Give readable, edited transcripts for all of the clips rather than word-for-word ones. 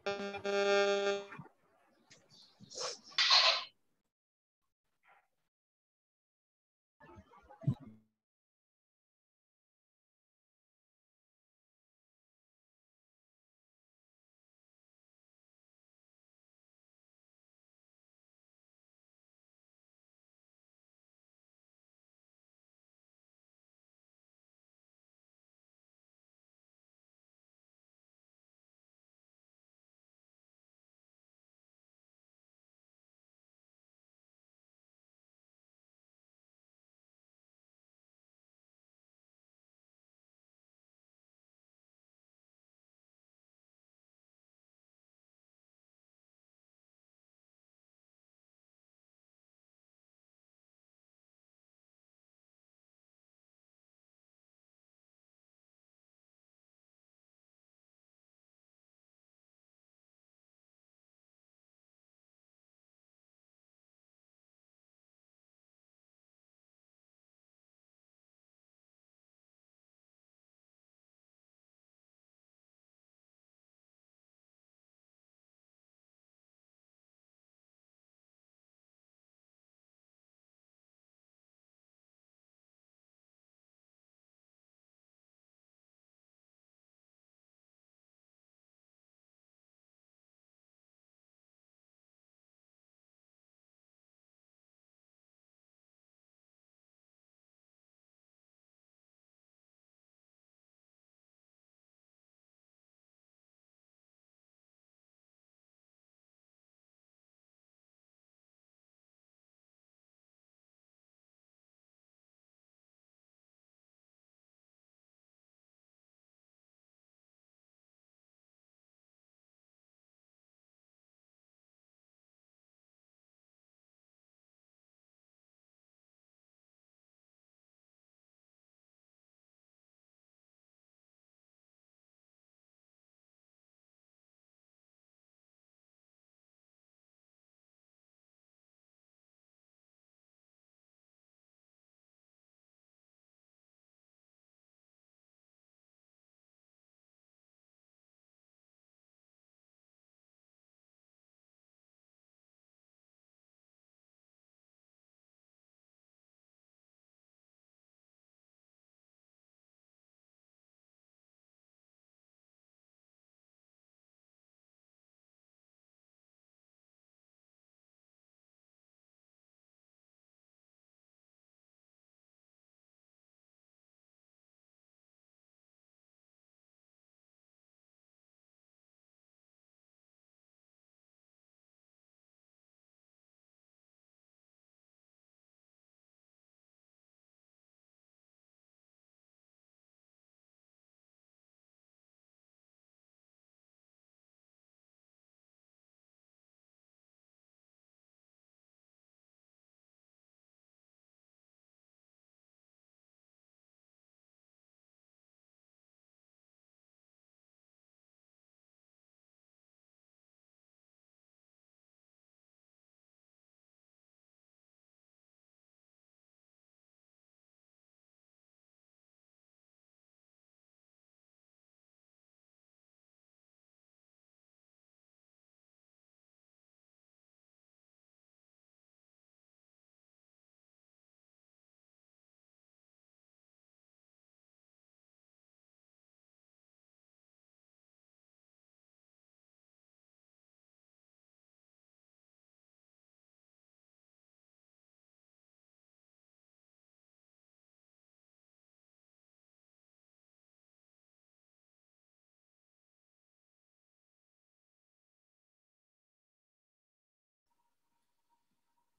All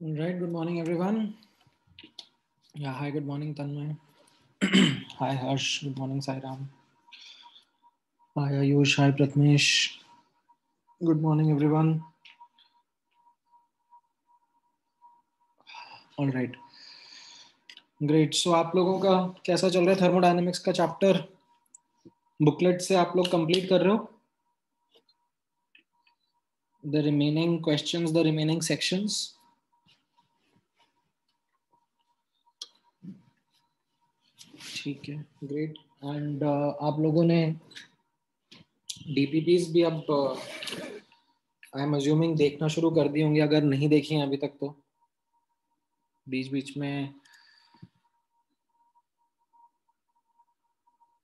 right, good morning, everyone. Yeah, hi, good morning, Tanmay. Hi, Harsh. Good morning, Sairam. Hi, Ayush. Hi, Pratmesh. Good morning, everyone. All right, great. So, आप लोगों का कैसा चल रहा है thermodynamics का chapter? Booklet से आप लोग कंप्लीट कर रहे हो? The remaining questions, the remaining sections. ठीक है, great. And आप लोगों ने DPPs भी अब आई एम अज्यूमिंग देखना शुरू कर दी होंगी, अगर नहीं देखी हैं अभी तक तो बीच बीच में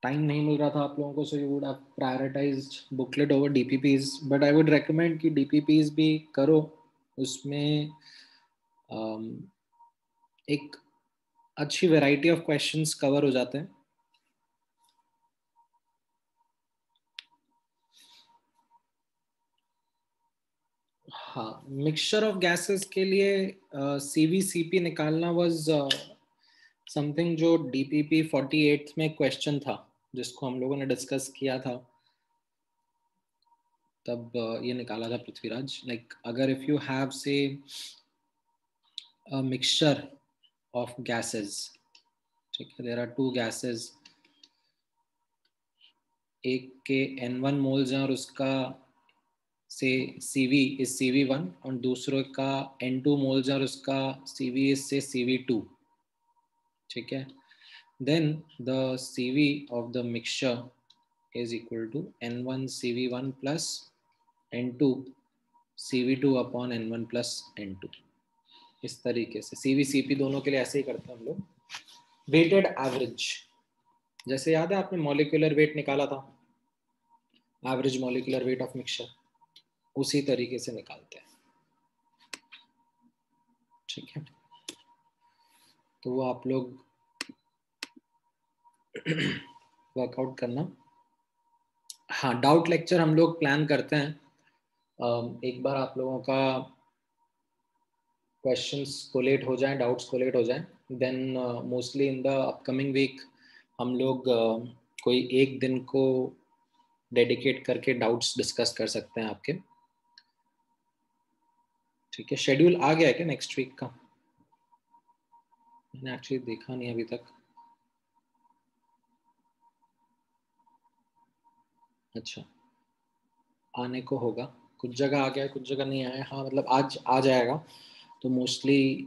टाइम नहीं मिल रहा था आप लोगों को, so you would have prioritised booklet over DPPs, but I would recommend कि डीपीपीज भी करो। उसमें एक अच्छी वैरायटी ऑफ क्वेश्चंस कवर हो जाते हैं। हाँ, मिक्सचर ऑफ गैसेस के लिए सीवीसीपी निकालना वाज समथिंग जो डीपीपी 48 में क्वेश्चन था, जिसको हम लोगों ने डिस्कस किया था तब ये निकाला था पृथ्वीराज। लाइक अगर इफ यू हैव से मिक्सचर ऑफ गैसेस, ठीक है, देयर आर टू गैसेस, एक के N1 मोल्स हैं और उसका से CV इज CV1, और दूसरे का N2 मोल्स है और उसका CV इज से CV2, ठीक है, then the CV of the mixture is equal to N1 CV1 plus N2 CV2 upon N1 plus N2। इस तरीके से CV CP दोनों के लिए ऐसे ही करते हैं हम लोग। वेटेड एवरेज, जैसे याद है आपने मॉलिक्यूलर वेट निकाला था, average molecular weight of mixture, उसी तरीके से निकालते हैं, ठीक है। तो वो आप लोग वर्कआउट करना। हाँ, डाउट लेक्चर हम लोग प्लान करते हैं। एक बार आप लोगों का क्वेश्चंस कोलेट हो जाएं, डाउट्स कोलेट हो जाएं, then mostly in the upcoming week हम लोग कोई एक दिन को डेडिकेट करके डाउट्स डिस्कस कर सकते हैं आपके, ठीक है। शेड्यूल आ गया है क्या नेक्स्ट वीक का? मैंने एक्चुअली देखा नहीं अभी तक। अच्छा, आने को होगा, कुछ जगह आ गया है कुछ जगह नहीं आया है। हाँ, मतलब आज आ जाएगा, तो मोस्टली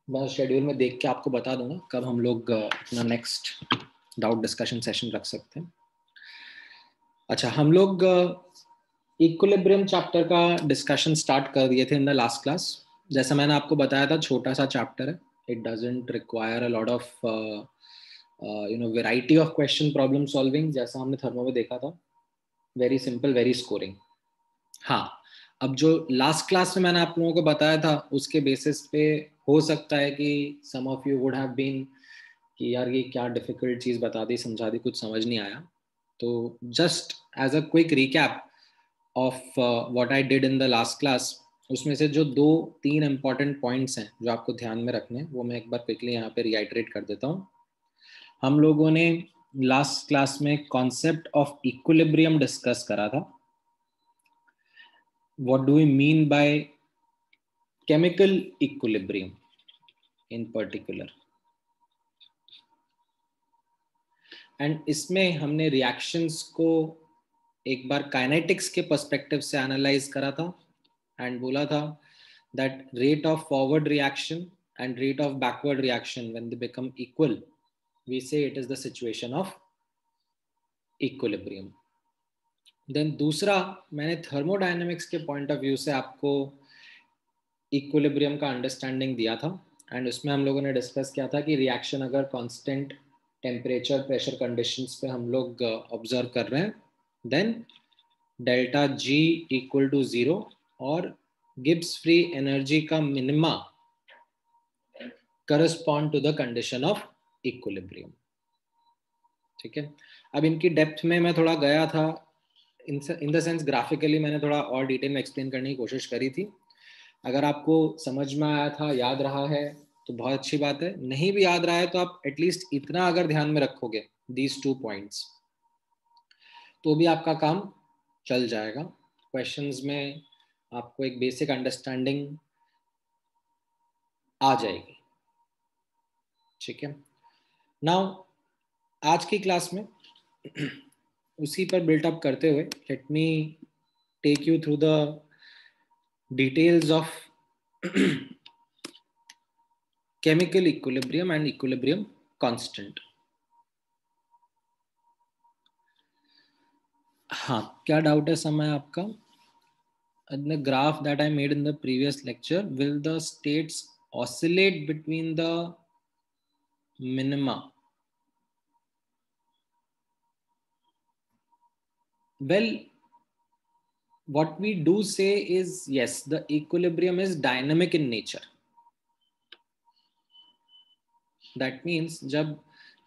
मैं शेड्यूल में देख के आपको बता दूंगा कब हम लोग अपना नेक्स्ट डाउट डिस्कशन सेशन रख सकते हैं। अच्छा, हम लोग इक्विलिब्रियम चैप्टर का डिस्कशन स्टार्ट कर दिए थे इन द लास्ट क्लास। जैसा मैंने आपको बताया था, छोटा सा चैप्टर है, it doesn't require a lot of variety of question problem solving, जैसा हमने थर्मो में देखा था। Very simple, very scoring. हाँ, अब जो लास्ट क्लास में मैंने आप लोगों को बताया था उसके बेसिस पे हो सकता है कि some of you would have been कि यार ये क्या डिफिकल्ट चीज बता दी, समझा दी, कुछ समझ नहीं आया। तो just as a quick recap of what I did in the last class, उसमें से जो दो तीन इंपॉर्टेंट पॉइंट्स हैं जो आपको ध्यान में रखने हैं, वो मैं एक बार क्विकली यहाँ पे रिआइटरेट कर देता हूँ। हम लोगों ने लास्ट क्लास में कॉन्सेप्ट ऑफ इक्विलिब्रियम डिस्कस करा था। What do we mean by chemical equilibrium in particular, and इसमें हमने रिएक्शंस को एक बार काइनेटिक्स के पर्सपेक्टिव से एनालाइज करा था, एंड बोला था that rate of forward reaction and rate of backward reaction when they become equal, we say it is the situation of equilibrium. Then दूसरा, मैंने थर्मोडायनेमिक्स के पॉइंट ऑफ व्यू से आपको इक्विलिब्रियम का अंडरस्टैंडिंग दिया था, एंड उसमें हम लोगों ने डिस्कस किया था कि रिएक्शन अगर कांस्टेंट टेम्परेचर प्रेशर कंडीशंस पे हम लोग ऑब्जर्व कर रहे हैं, then delta G equal to 0 और गिब्स फ्री एनर्जी का minima correspond to the condition of equilibrium, ठीक है। अब इनकी डेप्थ में मैं थोड़ा गया था, इन द सेंस ग्राफिकली मैंने थोड़ा और डिटेल में एक्सप्लेन करने की कोशिश करी थी। अगर आपको समझ में आया था, याद रहा है, तो बहुत अच्छी बात है। नहीं भी याद रहा है तो आप एटलीस्ट इतना अगर ध्यान में रखोगे, दीज 2 पॉइंट्स, तो भी आपका काम चल जाएगा। क्वेश्चंस में आपको एक बेसिक अंडरस्टैंडिंग आ जाएगी, ठीक है। नाउ आज की क्लास में उसी पर बिल्टअप करते हुए, let me take you through the details of chemical equilibrium and equilibrium constant। हाँ, क्या डाउट है समय आपका? in the graph that I made in the previous lecture, will the states oscillate between the minima? Well, what we do say is yes, the equilibrium is dynamic in nature. That means जब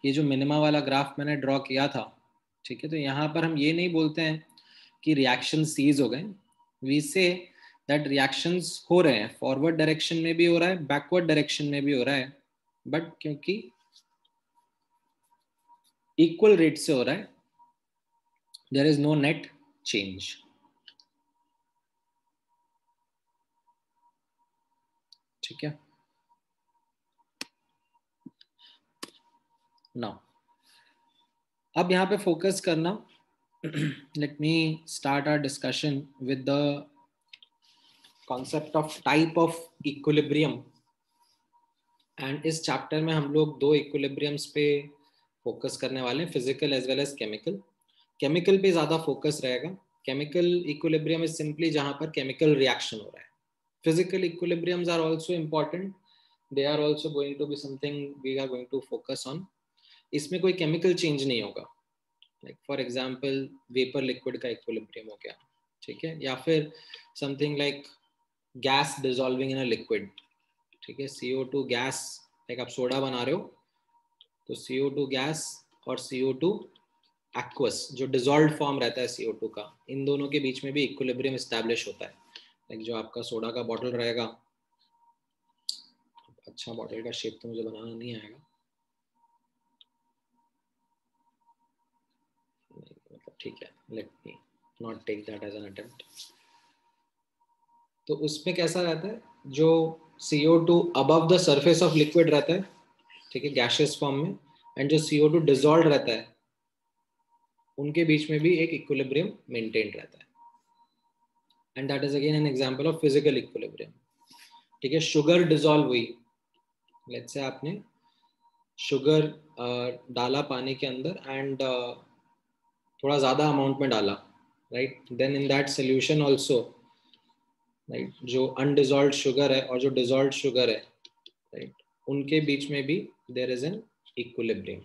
ये जो minima वाला graph मैंने draw किया था, ठीक है, तो यहाँ पर हम ये नहीं बोलते हैं कि रिएक्शन सीज हो गए. वी से दैट रिएक्शंस हो रहे हैं, फॉरवर्ड डायरेक्शन में भी हो रहा है, बैकवर्ड डायरेक्शन में भी हो रहा है, बट क्योंकि इक्वल रेट से हो रहा है, there is no net change. ठीक है. नाउ अब यहाँ पे फोकस करना. Let me start our discussion with the concept of type of equilibrium. And इस चैप्टर में हम लोग दो इक्विलिब्रियम्स पे फोकस करने वाले हैं, physical as well as chemical. Chemical पे ज्यादा फोकस रहेगा. केमिकल इक्विलिब्रियम इज सिंपली जहां पर केमिकल रिएक्शन हो रहा है. Physical equilibriums are also important. They are also going to be something we are going to focus on. इसमें कोई केमिकल चेंज नहीं होगा. Like for example vapour liquid का इक्विलिब्रियम हो गया, ठीक है, या फिर something like gas dissolving in a liquid. ठीक है, CO2 गैस, लाइक आप सोडा बना रहे हो तो CO2 गैस और CO2 एक्वस जो डिसॉल्व्ड फॉर्म रहता है CO2 का, इन दोनों के बीच में भी इक्विलिब्रियम एस्टैब्लिश होता है. लाइक जो आपका सोडा का बॉटल रहेगा, अच्छा बॉटल का शेप तो मुझे बनाना नहीं आएगा, मतलब ठीक है, let me not take that as an attempt. तो उसमें कैसा रहता है, जो CO2 above the surface of liquid रहता है, ठीक है, गैसियस फॉर्म में, एंड जो CO2 डिसॉल्व रहता है, उनके बीच में भी एक इक्विलिब्रियम मेंटेन रहता है. And that is again an example of physical equilibrium. ठीक है, शुगर डिसॉल्व हुई, लेट्स से आपने शुगर डाला पानी के अंदर एंड थोड़ा ज्यादा अमाउंट में डाला, right, then in that solution also, right, जो अनडिसॉल्व्ड शुगर है और जो डिसॉल्व्ड शुगर है, राइट, उनके बीच में भी देयर इज एन इक्विलिब्रियम.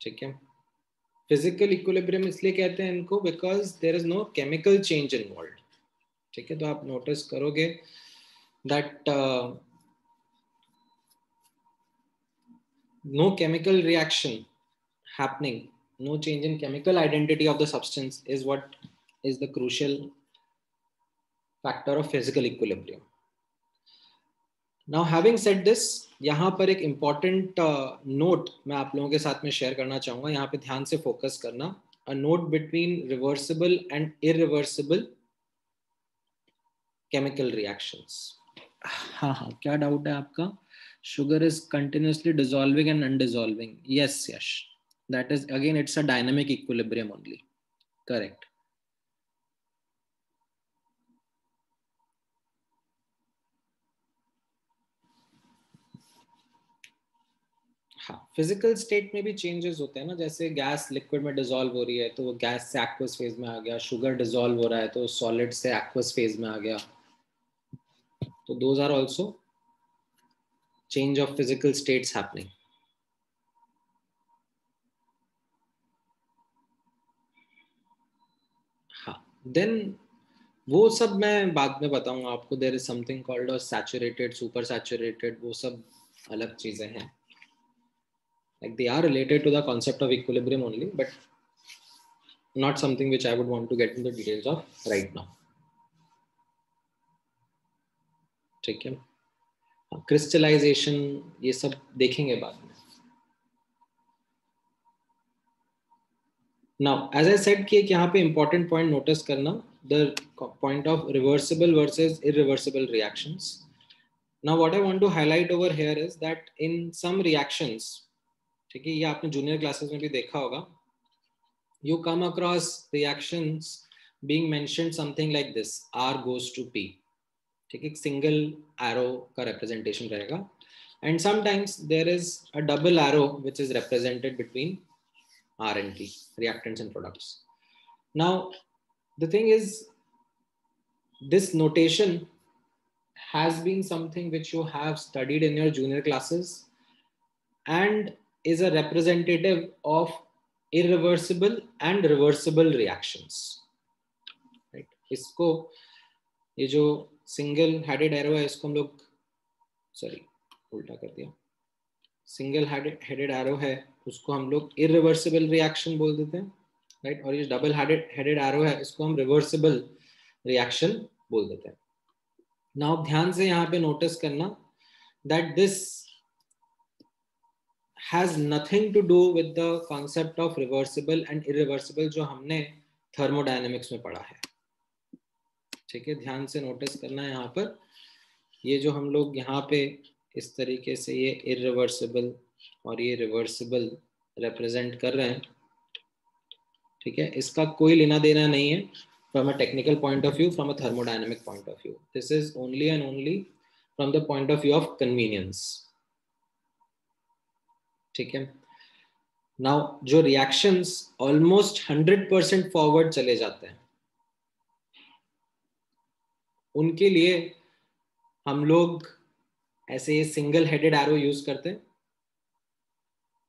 ठीक है. फिजिकल इक्विलिब्रियम इसलिए कहते हैं इनको because there is no chemical change involve. ठीक है, तो आप नोटिस करोगे that no chemical reaction happening, no change in chemical identity of the substance is what is the crucial factor of physical equilibrium. Now having said this, यहाँ पर एक important note मैं आप लोगों के साथ में शेयर करना चाहूँगा. यहाँ पे ध्यान से फोकस करना. A note between reversible and irreversible chemical reactions. हाँ हाँ, क्या डाउट है आपका? Sugar is continuously dissolving and undissolving. Yes, yes. That is again, it's a dynamic equilibrium only. Correct. हाँ, फिजिकल स्टेट में भी चेंजेस होते हैं ना, जैसे गैस लिक्विड में डिसॉल्व हो रही है तो वो गैस से एक्वस फेज में आ गया, शुगर डिसॉल्व हो रहा है तो सॉलिड से एक्वस फेज में आ गया. तो those are also change of physical states happening. हाँ, देन वो सब मैं बाद में बताऊंगा आपको. There is something called saturated, super saturated, वो सब अलग चीजें हैं. Like they are related to the concept of equilibrium only, but not something which I would want to get into the details of right now. ठीक है, crystallisation ये सब देखेंगे बाद में. Now, as I said कि यहाँ पे important point notice करना, the point of reversible versus irreversible reactions. Now, what I want to highlight over here is that in some reactions, ठीक है, ये आपने जूनियर क्लासेस में भी देखा होगा, you come across reactions being mentioned something like this: R goes to P. ठीक है, सिंगल एरो का रिप्रेजेंटेशन रहेगा. And sometimes there is a double arrow which is represented between R and P, reactants and products. Now The thing is, this notation has been something which you have studied in your junior classes and is a representative of irreversible and reversible reactions. Right? इसको ये जो single headed arrow है इसको हम लोग sorry उल्टा कर दिया सिंगल हेडेड एरो है उसको हम लोग इरिवर्सिबल रिएक्शन बोल देते हैं राइट और ये डबल हेडेड एरो है इसको हम रिवर्सिबल रिएक्शन बोल देते हैं नाउ ध्यान से यहाँ पे नोटिस करना that this has nothing to do with the concept of reversible and irreversible जो हमने थर्मोडायनेमिक्स में पढ़ा है ठीक है ध्यान से नोटिस करना है यहाँ पर ये जो हम लोग यहाँ पे इस तरीके से ये इरिवर्सिबल और ये रिवर्सिबल रिप्रेजेंट कर रहे हैं ठीक है इसका कोई लेना देना नहीं है from a technical point of view from a thermodynamic point of view this is only and only from the point of view of convenience ठीक है नाउ जो रिएक्शंस ऑलमोस्ट 100% फॉरवर्ड चले जाते हैं उनके लिए हम लोग ऐसे सिंगल हेडेड एरो यूज करते हैं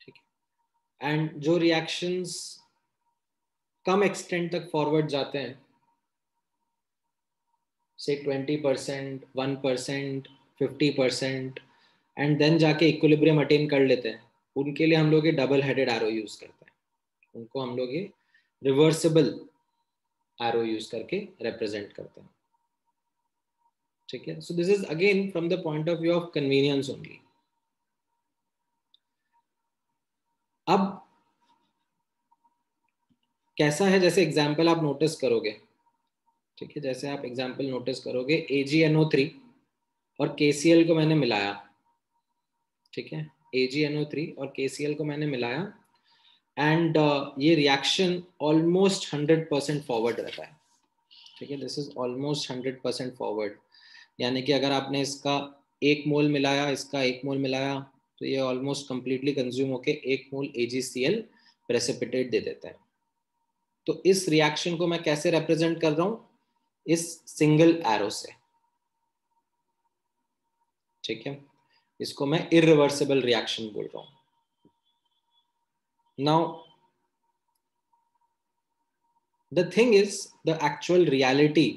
ठीक है एंड जो रिएक्शंस कम एक्सटेंट तक फॉरवर्ड जाते हैं से 20%, 1%, 50% एंड देन जाके इक्विलिब्रियम अटेन कर लेते हैं उनके लिए हम लोग ये डबल हेडेड एरो यूज करते हैं उनको हम लोग ये रिवर्सिबल एरो यूज करके रिप्रेजेंट करते हैं ठीक है so this is again from the point of view of convenience only अब कैसा है जैसे एग्जांपल आप नोटिस करोगे ठीक है जैसे आप एग्जांपल नोटिस करोगे AgNO3 और KCl को मैंने मिलाया ठीक है AgNO3 और KCl को मैंने मिलाया एंड ये रिएक्शन ऑलमोस्ट 100% फॉरवर्ड रहता है ठीक है दिस इज ऑलमोस्ट 100% फॉरवर्ड यानी कि अगर आपने इसका 1 मोल मिलाया इसका 1 मोल मिलाया तो ये ऑलमोस्ट कंप्लीटली कंज्यूम होके 1 मोल AgCl प्रेसिपिटेट दे देता है तो इस रिएक्शन को मैं कैसे रिप्रेजेंट कर रहा हूं इस सिंगल एरो से ठीक है इसको मैं इरिवर्सिबल रिएक्शन बोल रहा हूं now the thing is the actual reality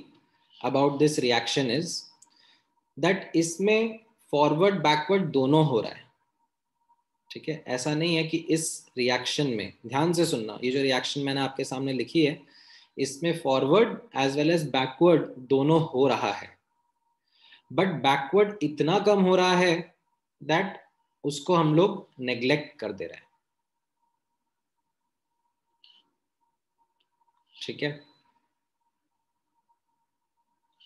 about this reaction is that इसमें फॉरवर्ड बैकवर्ड दोनों हो रहा है ठीक है ऐसा नहीं है कि इस रिएक्शन में ध्यान से सुनना ये जो रिएक्शन मैंने आपके सामने लिखी है इसमें forward as well as backward दोनों हो रहा है बट बैकवर्ड इतना कम हो रहा है दैट उसको हम लोग नेग्लेक्ट कर दे रहे हैं ठीक है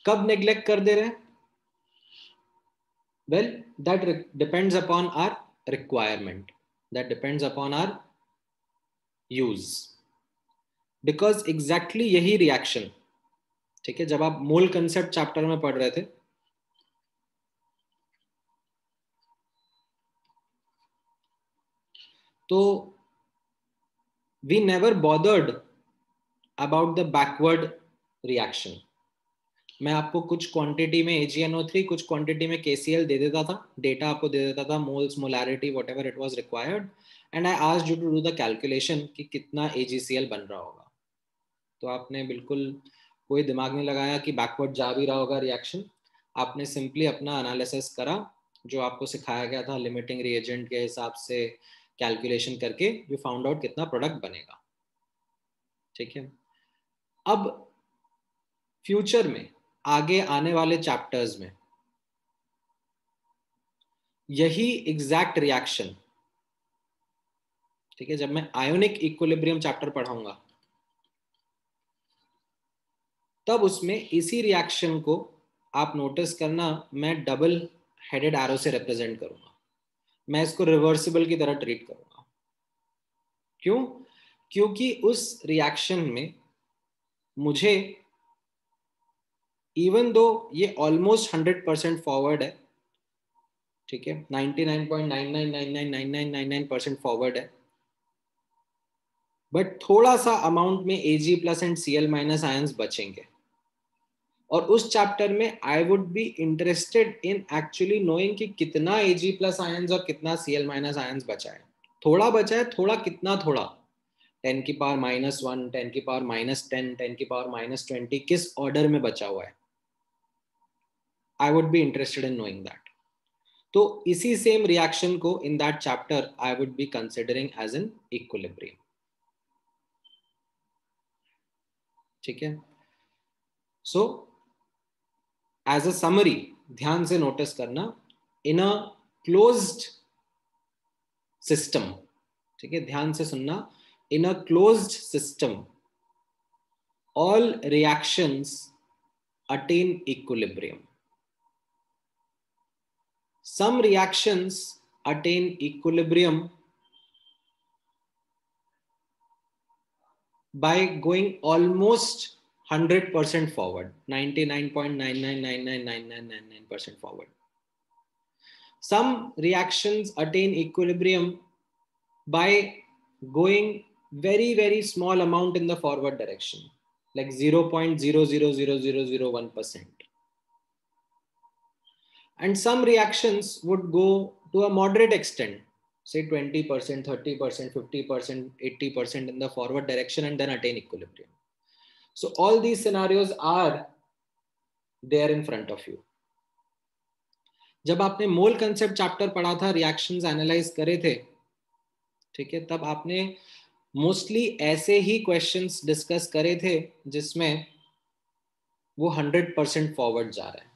कब नेग्लेक्ट कर दे रहे हैं well that depends upon our requirement that depends upon our use because exactly यही रिएक्शन ठीक है जब आप मोल कंसेप्ट चैप्टर में पढ़ रहे थे तो we never bothered about the backward reaction मैं आपको कुछ क्वांटिटी में AgNO3 कुछ क्वांटिटी में KCl दे देता था डेटा आपको दे देता था moles molarity whatever it was required and I asked you to do the calculation कि कितना AgCl बन रहा होगा तो आपने बिल्कुल कोई दिमाग नहीं लगाया कि बैकवर्ड जा भी रहा होगा रिएक्शन आपने सिंपली अपना एनालिसिस करा जो आपको सिखाया गया था लिमिटिंग रिएजेंट के हिसाब से कैलकुलेशन करके यू फाउंड आउट कितना प्रोडक्ट बनेगा ठीक है अब फ्यूचर में आगे आने वाले चैप्टर्स में यही एग्जैक्ट रिएक्शन ठीक है जब मैं आयोनिक इक्विलिब्रियम चैप्टर पढ़ाऊंगा तब उसमें इसी रिएक्शन को आप नोटिस करना मैं डबल हेडेड एरो से रिप्रेजेंट करूंगा मैं इसको रिवर्सिबल की तरह ट्रीट करूंगा क्यों क्योंकि उस रिएक्शन में मुझे इवन दो ये ऑलमोस्ट 100% फॉरवर्ड है ठीक है 99.99999999% फॉरवर्ड है बट थोड़ा सा अमाउंट में Ag plus and Cl minus ions बचेंगे। और उस चैप्टर में आई would be interested in actually knowing कि कितना Ag प्लस आयंस और कितना Cl माइनस आयंस बचा है। थोड़ा बचा है, थोड़ा कितना, थोड़ा 10⁻⁻1, 10⁻10, 10⁻20, किस ऑर्डर में बचा हुआ है, I would be interested in knowing that. तो इसी सेम रिएक्शन को in that chapter I would be considering as an equilibrium. ठीक है। सो एज अ समरी ध्यान से नोटिस करना, इन अ क्लोज्ड सिस्टम, ठीक है, ध्यान से सुनना, in a closed system all reactions attain equilibrium. Some reactions attain equilibrium by going almost 100% forward, 99.99999999% forward. Some reactions attain equilibrium by going very, very small amount in the forward direction, like 0.000001%. And some reactions would go to a moderate extent, say 20%, 30%, 50%, 80% in the forward direction, and then attain equilibrium. So all these scenarios are there in front of you. जब आपने मोल concept chapter पढ़ा था, reactions analyse करे थे, ठीक है, तब आपने मोस्टली ऐसे ही क्वेश्चंस डिस्कस करे थे जिसमें वो 100% फॉरवर्ड जा रहा है।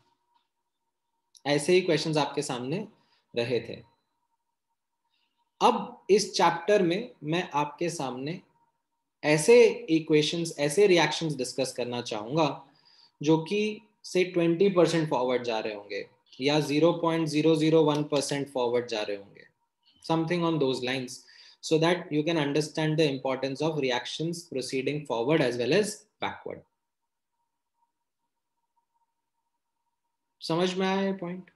ऐसे ही क्वेश्चंस आपके सामने रहे थे। अब इस चैप्टर में मैं आपके सामने ऐसे इक्वेशंस, ऐसे रिएक्शंस डिस्कस करना चाहूंगा जो कि से 20% फॉरवर्ड जा रहे होंगे या 0.001% फॉरवर्ड जा रहे होंगे, something on those lines, so that you can understand the importance of reactions proceeding forward as well as backward. समझ में आया ये पॉइंट?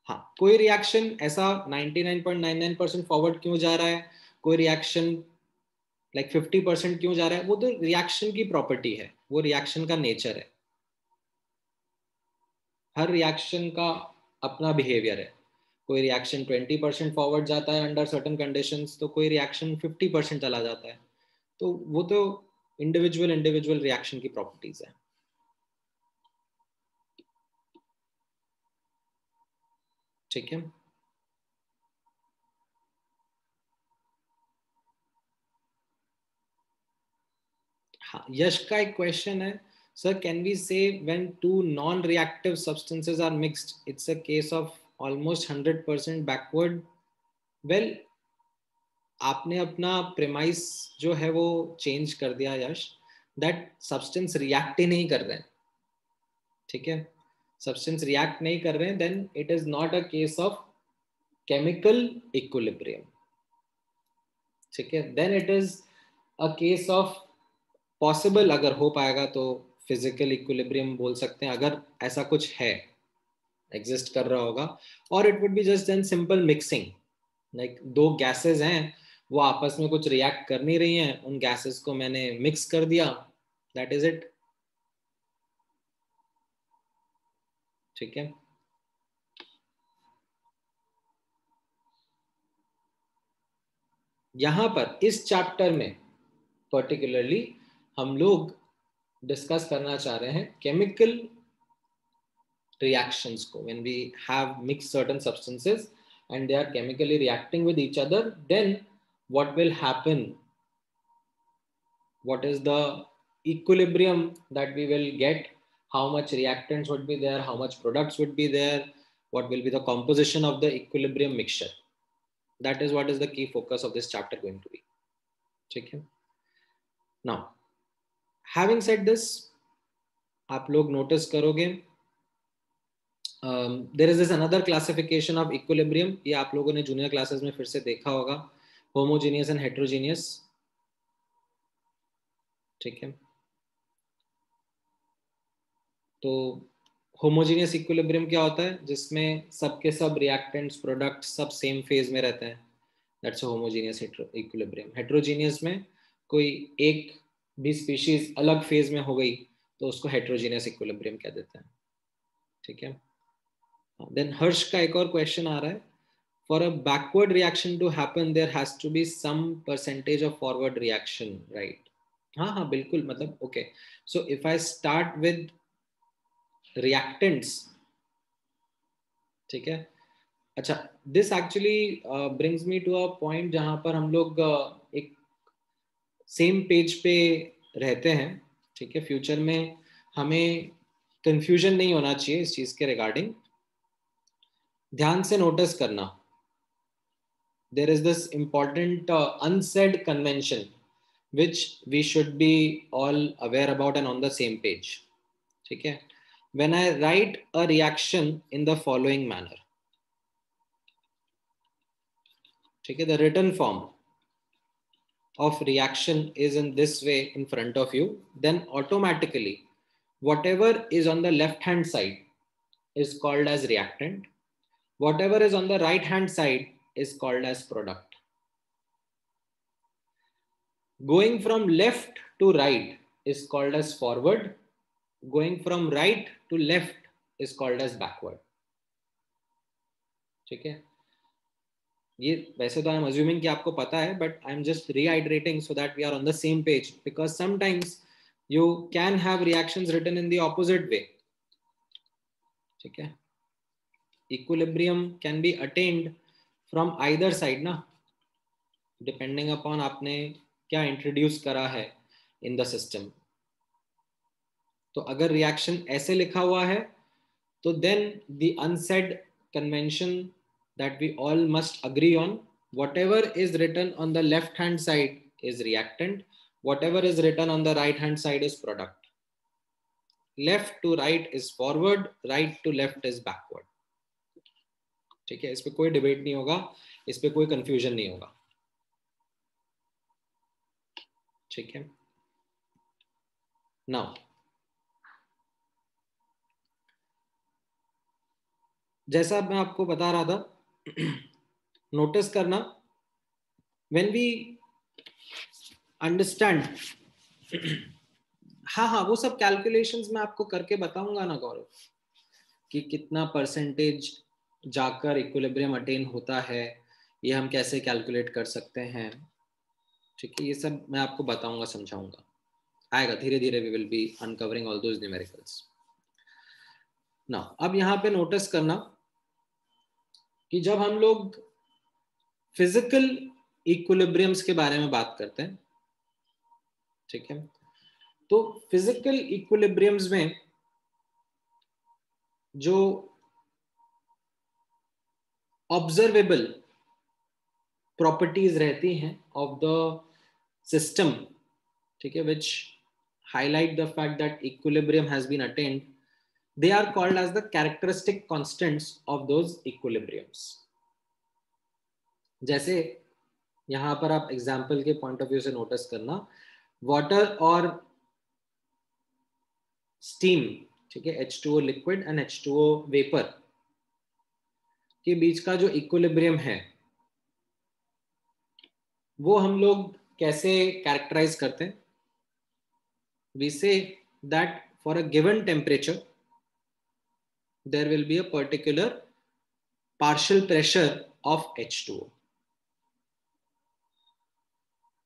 हाँ, कोई रिएक्शन ऐसा 99.99% फॉरवर्ड क्यों जा रहा है, कोई रिएक्शन लाइक 50% क्यों जा रहा है, वो तो रिएक्शन की प्रॉपर्टी है, वो रिएक्शन का नेचर है। हर रिएक्शन का अपना बिहेवियर है। कोई रिएक्शन 20% फॉरवर्ड जाता है अंडर सर्टेन कंडीशंस, तो कोई रिएक्शन 50% चला जाता है। तो वो तो इंडिविजुअल रिएक्शन की प्रॉपर्टीज है। ठीक है। हाँ, यश का एक क्वेश्चन है, sir can we say when two non reactive substances are mixed it's a case of almost 100% backward. Well, आपने अपना प्रेमाइस जो है वो चेंज कर दिया यश, दैट सब्सटेंस रिएक्ट ही नहीं कर रहे हैं। ठीक है, सब्सटेंस रिएक्ट नहीं कर रहे हैं, then it is not a case of chemical equilibrium. ठीक है, then it is a case of possible, अगर हो पाएगा तो फिजिकल इक्विलिब्रियम बोल सकते हैं, अगर ऐसा कुछ है, एग्जिस्ट कर रहा होगा। और it would be just then simple mixing, like दो गैसेस हैं, वो आपस में कुछ रिएक्ट कर नहीं रही हैं, उन गैसेस को मैंने मिक्स कर दिया, दैट इज इट। ठीक है। यहां पर इस चैप्टर में पर्टिकुलरली हम लोग डिस्कस करना चाह रहे हैं केमिकल reactions को, when we have mixed certain substances and they are chemically reacting with each other, then what will happen, what is the equilibrium that we will get, how much reactants would be there, how much products would be there, what will be the composition of the equilibrium mixture, that is what is the key focus of this chapter going to be. ठीक है। now having said this, आप लोग notice करोगे there is this another classification of equilibrium, ये आप लोगों ने junior classes में फिर से देखा होगा, होमोजीनियस एंड हेट्रोजीनियस। ठीक है, तो होमोजीनियस इक्विलिब्रियम क्या होता है, जिसमें सबके सब रिएक्टेंट्स, प्रोडक्ट्स सब सेम फेज में रहते हैं, that's a homogeneous equilibrium. Heterogeneous में कोई एक भी स्पीशीज अलग फेज में हो गई तो उसको हेट्रोजीनियस इक्विलिब्रियम कह देते हैं. ठीक है. देन हर्ष का एक और क्वेश्चन आ रहा है. For a backward reaction to happen, there has to be some percentage of forward reaction, right? हाँ हाँ बिल्कुल, मतलब okay. So if I start with reactants, ठीक है. अच्छा, this actually brings me to a point जहाँ पर हम लोग एक सेम पेज पे रहते हैं. ठीक है. फ्यूचर में हमें कंफ्यूजन नहीं होना चाहिए इस चीज के रिगार्डिंग. ध्यान से नोटिस करना. There is this important unsaid convention which we should be all aware about and on the same page. ठीक है. When I write a reaction in the following manner, ठीक है, the written form of reaction is in this way in front of you, then automatically whatever is on the left hand side is called as reactant, whatever is on the right hand side is called as product. Going from left to right is called as forward. Going from right to left is called as backward. ठीक है. ये वैसे तो I am assuming कि आपको पता है, but I am just rehydrating so that we are on the same page, because sometimes you can have reactions written in the opposite way. ठीक है. Equilibrium can be attained from either side ना, depending upon आपने क्या introduce करा है in the system. तो अगर reaction ऐसे लिखा हुआ है तो then the unsaid convention that we all must agree on, whatever is written on the left hand side is reactant, whatever is written on the right hand side is product. Left to right is forward, right to left is backward. ठीक है. इस पे कोई debate नहीं होगा, इस पे कोई कंफ्यूजन नहीं होगा. ठीक है. नाउ जैसा मैं आपको बता रहा था, नोटिस करना, व्हेन वी अंडरस्टैंड. हाँ हाँ, वो सब कैलकुलेशंस मैं आपको करके बताऊंगा ना गौरव, कि कितना परसेंटेज जाकर इक्विलिब्रियम अटेन होता है, ये हम कैसे कैलकुलेट कर सकते हैं. ठीक है. ये सब मैं आपको बताऊंगा, समझाऊंगा. आएगा धीरे धीरे. We will be uncovering all those numericals. Now अब यहाँ पे नोटिस करना कि जब हम लोग फिजिकल इक्विलिब्रियम्स के बारे में बात करते हैं, ठीक है, तो फिजिकल इक्विलिब्रियम्स में जो ऑब्जर्वेबल प्रॉपर्टीज रहती हैं ऑफ द सिस्टम, ठीक है, which highlight the fact that equilibrium has been attained, they are called as the characteristic constants of those equilibriums. जैसे यहां पर आप एग्जाम्पल के पॉइंट ऑफ व्यू से नोटिस करना, वाटर और स्टीम, ठीक है, H2O liquid and H2O vapour के बीच का जो इक्विलिब्रियम है वो हम लोग कैसे कैरेक्टराइज करते हैं. We say that for a given temperature there will be a particular partial pressure of H2O.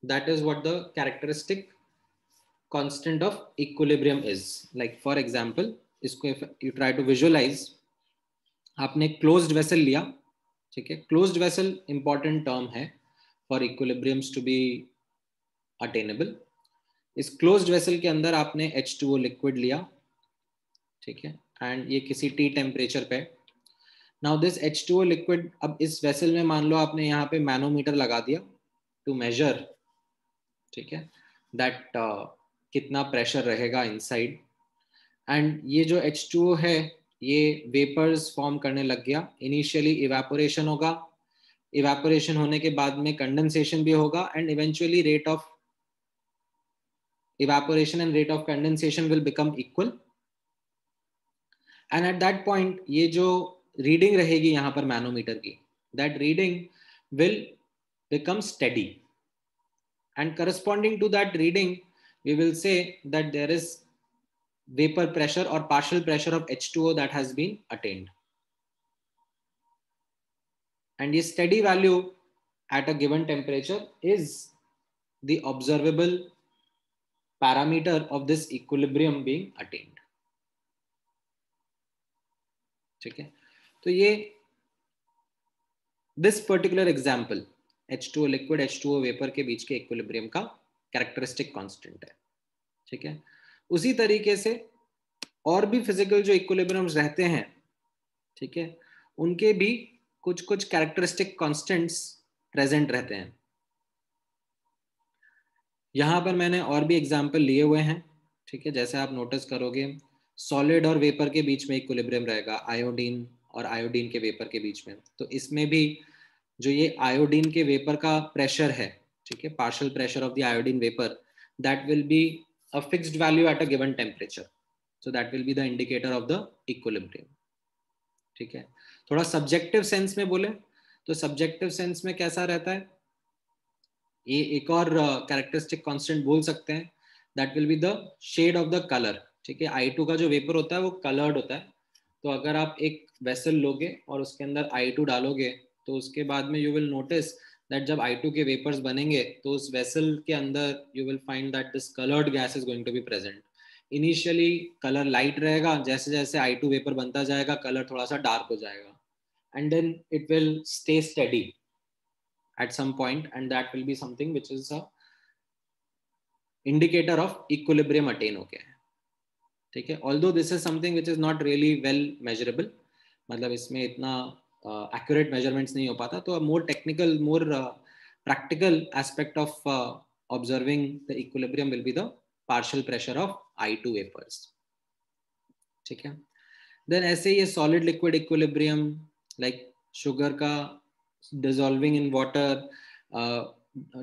That is what the characteristic constant of equilibrium is. Like for example, इसको if you try to visualize, आपने closed vessel लिया, ठीक है. closed vessel important term है for equilibriums to be attainable. इस closed vessel के अंदर आपने H2O liquid लिया, ठीक है, and ये किसी T temperature पे. Now this H2O liquid, अब इस वेसल में मान लो आपने यहाँ पे मैनोमीटर लगा दिया टू मेजर, ठीक है, दैट कितना प्रेशर रहेगा इनसाइड. एंड ये जो H2O है ये वेपर्स फॉर्म करने लग गया. इनिशियली इवेपोरेशन होगा, इवेपोरेशन होने के बाद में कंडेंसेशन भी होगा, and eventually rate of evaporation and rate of condensation will become equal. And at that point ये जो रीडिंग रहेगी यहाँ पर मैनोमीटर की, that reading will they come steady. And corresponding to that reading, we will say that there is vapor pressure or partial pressure of H2O that has been attained. And this steady value at a given temperature is the observable parameter of this equilibrium being attained. ठीक है, तो ये this particular example H2O liquid H2O vapor के बीच के equilibrium का characteristic constant है. ठीक है, उसी तरीके से और भी physical जो equilibriums रहते हैं, ठीक है, उनके भी कुछ कुछ characteristic constants present रहते हैं. यहां पर मैंने और भी एग्जाम्पल लिए हुए हैं. ठीक है, जैसे आप नोटिस करोगे सॉलिड और वेपर के बीच में इक्विलिब्रियम रहेगा, आयोडीन और आयोडीन के वेपर के बीच में. तो इसमें भी जो ये आयोडीन के वेपर का प्रेशर है, ठीक है, partial pressure of the iodine vapour, that will be a fixed value at a given temperature. So that will be the indicator of the equilibrium. ठीक है, थोड़ा सब्जेक्टिव सेंस में बोले तो सब्जेक्टिव सेंस में कैसा रहता है, ये एक और कैरेक्टरिस्टिक कांस्टेंट बोल सकते हैं, that will be the shade of the colour. ठीक है, I2 का जो वेपर होता है वो कलर्ड होता है. तो अगर आप एक वेसल लोगे और उसके अंदर I2 डालोगे तो उसके बाद में यू विल नोटिस दैट जब I2 के वेपर्स बनेंगे तो उस वेसल के अंदर you will find that this coloured gas is going to be present. Initially colour light रहेगा, जैसे जैसे I2 वेपर बनता जाएगा कलर थोड़ा सा डार्क हो जाएगा, and then it will stay steady at some point, and that will be something which is a indicator of equilibrium attain हो गया है. ठीक है, although this is something which is not really well measurable, मतलब इसमें इतना accurate measurements नहीं हो पाता, तो a more technical, more practical aspect of observing the equilibrium will be the partial pressure of I2 vapors. ठीक है, then ऐसे ये solid liquid equilibrium like sugar का dissolving in water,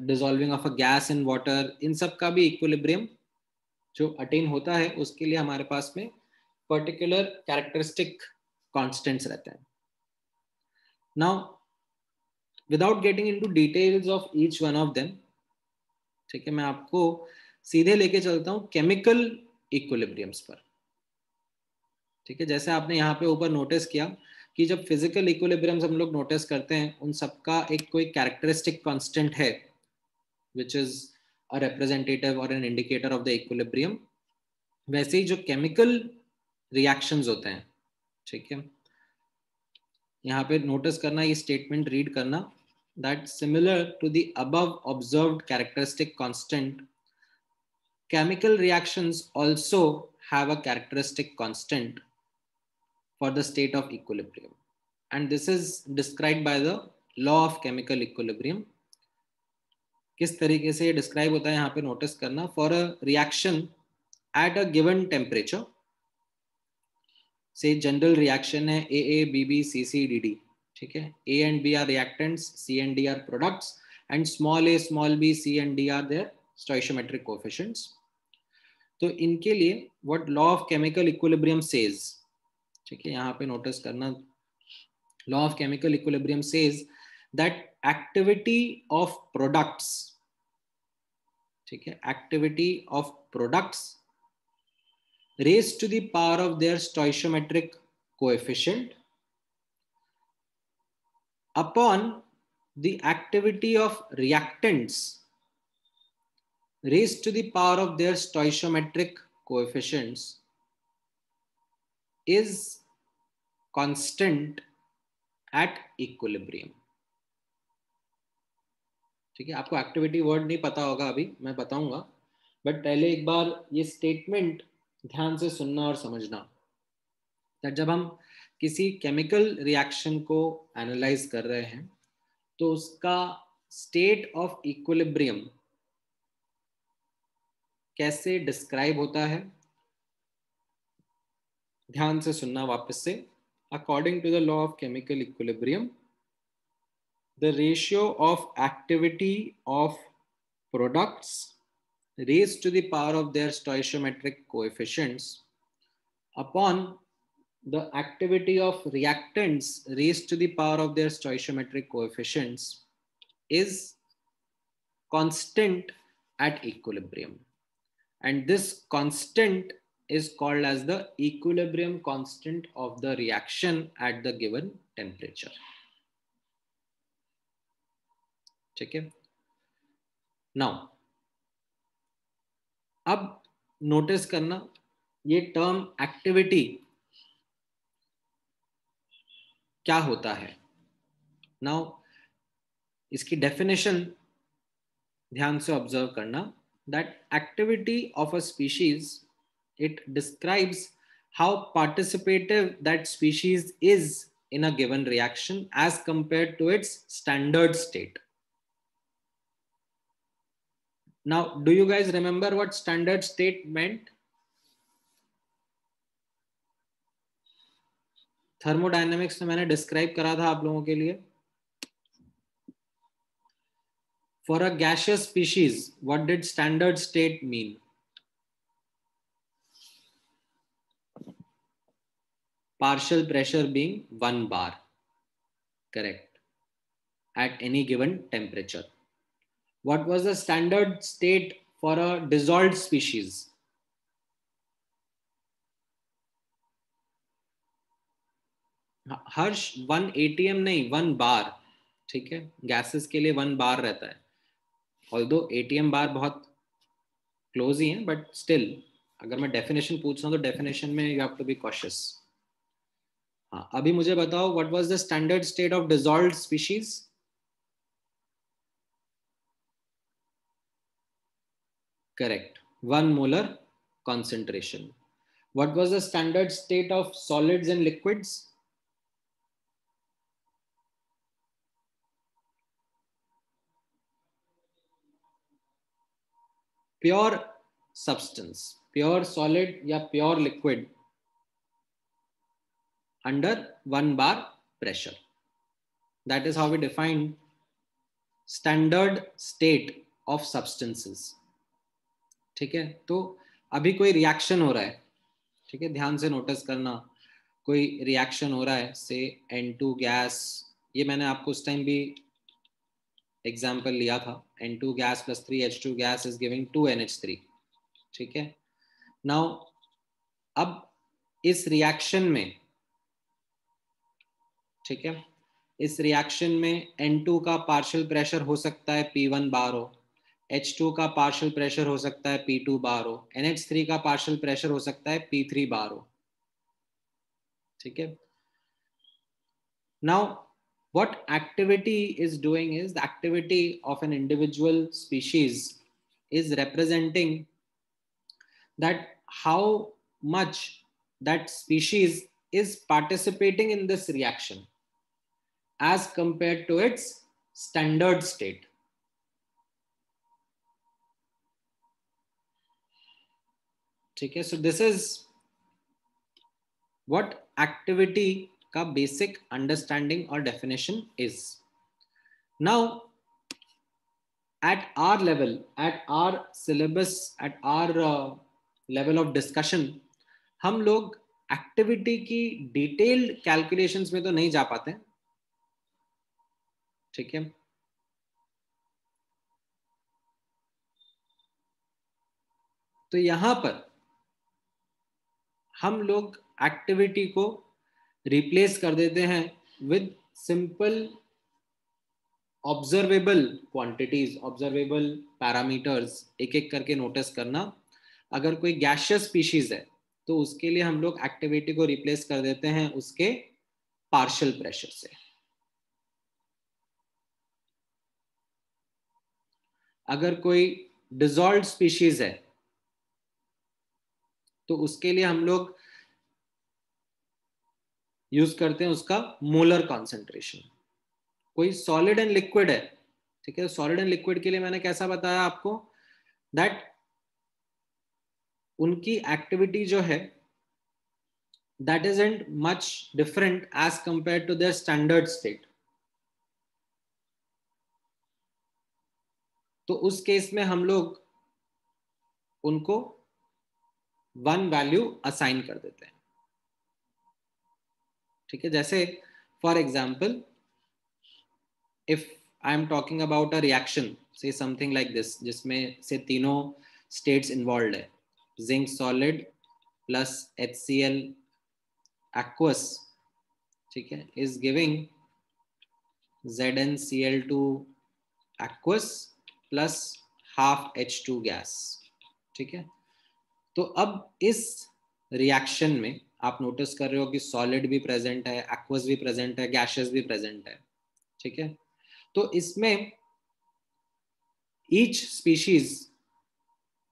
dissolving of a gas in water, इन सब का भी equilibrium जो attain होता है उसके लिए हमारे पास में particular characteristic constants रहते हैं. Now, without getting into details of each one of them, ठीक है, मैं आपको सीधे लेके चलता हूँ chemical equilibriums पर. ठीक है, जैसे आपने यहाँ पे ऊपर नोटिस किया कि जब फिजिकल इक्विलिब्रियम्स हम लोग नोटिस करते हैं उन सबका एक कोई कैरेक्टरिस्टिक कांस्टेंट है विच इज अ रिप्रेजेंटेटिव और an indicator of the equilibrium. वैसे ही जो केमिकल रिएक्शंस होते हैं, ठीक है, यहाँ पे नोटिस करना, ये स्टेटमेंट रीड करना, that similar to the above observed characteristic constant, chemical reactions also have a characteristic constant for the state of equilibrium, and this is described by the law of chemical equilibrium. किस तरीके से describe होता है यहाँ पे notice करना. For a reaction at a given temperature, से general reaction है AABB ठीक है, A and B are reactants, C and D are products, and small a small b C and D are their stoichiometric coefficients. तो इनके लिए what law of chemical equilibrium says, ठीक है, यहाँ पे नोटिस करना, law of chemical equilibrium says that activity of products, ठीक है, activity of products raised to the power of their stoichiometric coefficient upon the activity of reactants raised to the power of their stoichiometric coefficients is constant at equilibrium. ठीक है, आपको activity word नहीं पता होगा, अभी मैं बताऊंगा, बट पहले एक बार ये स्टेटमेंट ध्यान से सुनना और समझना. जब हम किसी केमिकल रिएक्शन को एनालाइज कर रहे हैं तो उसका स्टेट ऑफ इक्विलिब्रियम कैसे डिस्क्राइब होता है, ध्यान से सुनना वापस से. According to the law of chemical equilibrium, the ratio of activity of products raised to the power of their stoichiometric coefficients upon the activity of reactants raised to the power of their stoichiometric coefficients is constant at equilibrium, and this constant is called as the equilibrium constant of the reaction at the given temperature. ठीक है. Now अब notice करना ये term activity क्या होता है. Now इसकी definition ध्यान से ऑब्जर्व करना. That activity of a species, it describes how participative that species is in a given reaction as compared to its standard state. Now, do you guys remember what standard state meant? Thermodynamics में मैंने describe करा था आप लोगों के लिए. For a gaseous species, what did standard state mean? Partial pressure being 1 bar. Correct. At any given temperature. What was the standard state for a dissolved species? Harsh 1 ATM नहीं, 1 बार. ठीक है, गैसेस के लिए 1 बार रहता है. ऑल्दो ATM बार बहुत close ही है, but still अगर मैं डेफिनेशन पूछ रहा हूँ तो डेफिनेशन में you have to be cautious. हाँ, अभी मुझे बताओ what was the standard state of dissolved species. Correct, 1 molar concentration. What was the standard state of solids and liquids? Pure substance, pure solid या pure liquid under 1 bar pressure. That is how we define standard state of substances. ठीक है, तो अभी कोई reaction हो रहा है. ठीक है, ध्यान से नोटिस करना. कोई रिएक्शन हो रहा है, से N2 गैस, ये मैंने आपको उस टाइम भी एग्जाम्पल लिया था. N2 gas plus 3H2 gas is giving 2NH3. ठीक है. नाउ अब इस रिएक्शन में, ठीक है, इस रिएक्शन में N2 का पार्शियल प्रेशर हो सकता है P1 बार हो, H2 का पार्शियल प्रेशर हो सकता है P2 बार हो, NH3 का पार्शियल प्रेशर हो सकता है P3 बार हो. ठीक है. Now what activity is doing is the activity of an individual species is representing that how much that species is participating in this reaction as compared to its standard state. ठीक है, so this is what activity का basic understanding or definition is. Now at our level, at our syllabus, at our level of discussion, हम लोग activity की detailed calculations में तो नहीं जा पाते. ठीक है, तो यहां पर हम लोग एक्टिविटी को रिप्लेस कर देते हैं with simple observable quantities, observable parameters. एक एक करके नोटिस करना. अगर कोई गैसियस स्पीशीज है तो उसके लिए हम लोग एक्टिविटी को रिप्लेस कर देते हैं उसके पार्शियल प्रेशर से. अगर कोई डिसॉल्व्ड स्पीशीज है तो उसके लिए हम लोग यूज करते हैं उसका मोलर कॉन्सेंट्रेशन. कोई सॉलिड एंड लिक्विड है, ठीक है, सॉलिड एंड लिक्विड के लिए मैंने कैसा बताया आपको, दैट उनकी एक्टिविटी जो है that isn't much different as compared to their standard state. तो उस केस में हम लोग उनको 1 वैल्यू असाइन कर देते हैं. ठीक है, जैसे for example if I am talking about a reaction से समथिंग लाइक दिस, जिसमें से तीनों स्टेट्स इन्वॉल्व है, zinc solid plus HCl aqueous, ठीक है, is giving ZnCl2 aqueous plus half H2 gas, ठीक है। तो अब इस रिएक्शन में आप नोटिस कर रहे हो कि सॉलिड भी प्रेजेंट है, एक्वस भी प्रेजेंट है, गैसेस भी प्रेजेंट है, ठीक है। तो इसमें ईच स्पीशीज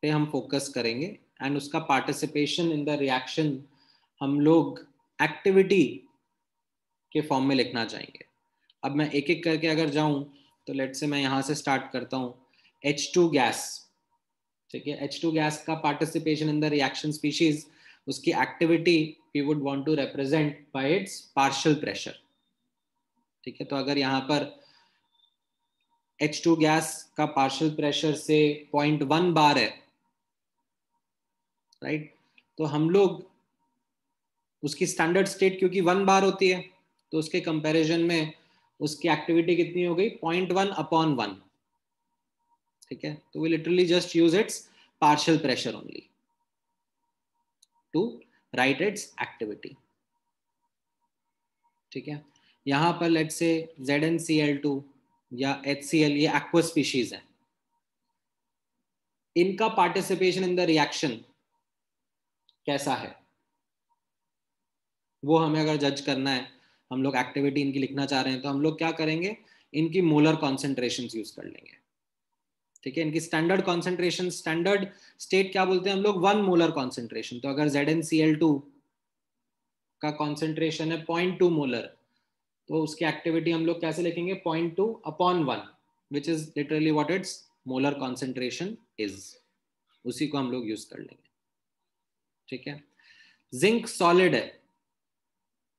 पे हम फोकस करेंगे एंड उसका पार्टिसिपेशन इन द रिएक्शन हम लोग एक्टिविटी के फॉर्म में लिखना चाहेंगे। अब मैं एक एक करके अगर जाऊं तो लेट से मैं यहां से स्टार्ट करता हूं। H2 गैस, ठीक है, H2 गैस का participation in the reaction species, उसकी activity we would want to represent by its partial pressure, ठीक है। तो अगर यहाँ पर H2 गैस का पार्शियल प्रेशर से 0.1 बार है, राइट, तो हम लोग उसकी स्टैंडर्ड स्टेट क्योंकि 1 बार होती है, तो उसके कंपैरिजन में उसकी एक्टिविटी कितनी हो गई, 0.1/1, ठीक है। तो we literally just use its partial pressure only to write its activity, ठीक है। यहां पर लेट्स से ZnCl2 या HCl, ये एक्वस स्पीशीज है, इनका पार्टिसिपेशन इन द रिएक्शन कैसा है वो हमें अगर जज करना है, हम लोग एक्टिविटी इनकी लिखना चाह रहे हैं, तो हम लोग क्या करेंगे, इनकी मोलर कॉन्सेंट्रेशन यूज कर लेंगे, ठीक है। इनकी स्टैंडर्ड कॉन्सेंट्रेशन, स्टैंडर्ड स्टेट क्या बोलते हैं हम लोग, 1 मोलर कॉन्सेंट्रेशन। तो अगर ZnCl2 का कॉन्सेंट्रेशन है 0.2 मोलर, तो उसकी एक्टिविटी हम लोग कैसे लिखेंगे, 0.2/1, which is literally what it's molar concentration is, उसी को हम लोग यूज कर लेंगे, ठीक है। जिंक सॉलिड है,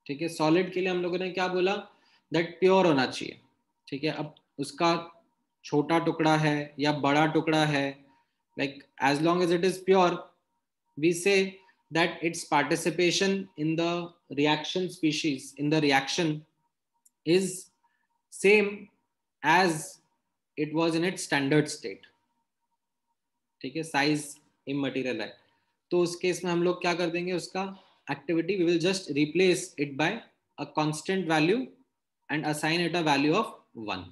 ठीक है, सॉलिड के लिए हम लोगों ने क्या बोला, दैट प्योर होना चाहिए, ठीक है। अब उसका छोटा टुकड़ा है या बड़ा टुकड़ा है, like as long as it is pure, we say that its participation in the reaction species in the reaction is same as it was in its standard state, ठीक है, साइज इमटेरियल है। तो उस केस में हम लोग क्या कर देंगे, उसका activity we will just replace it by a constant value and assign it a value of 1,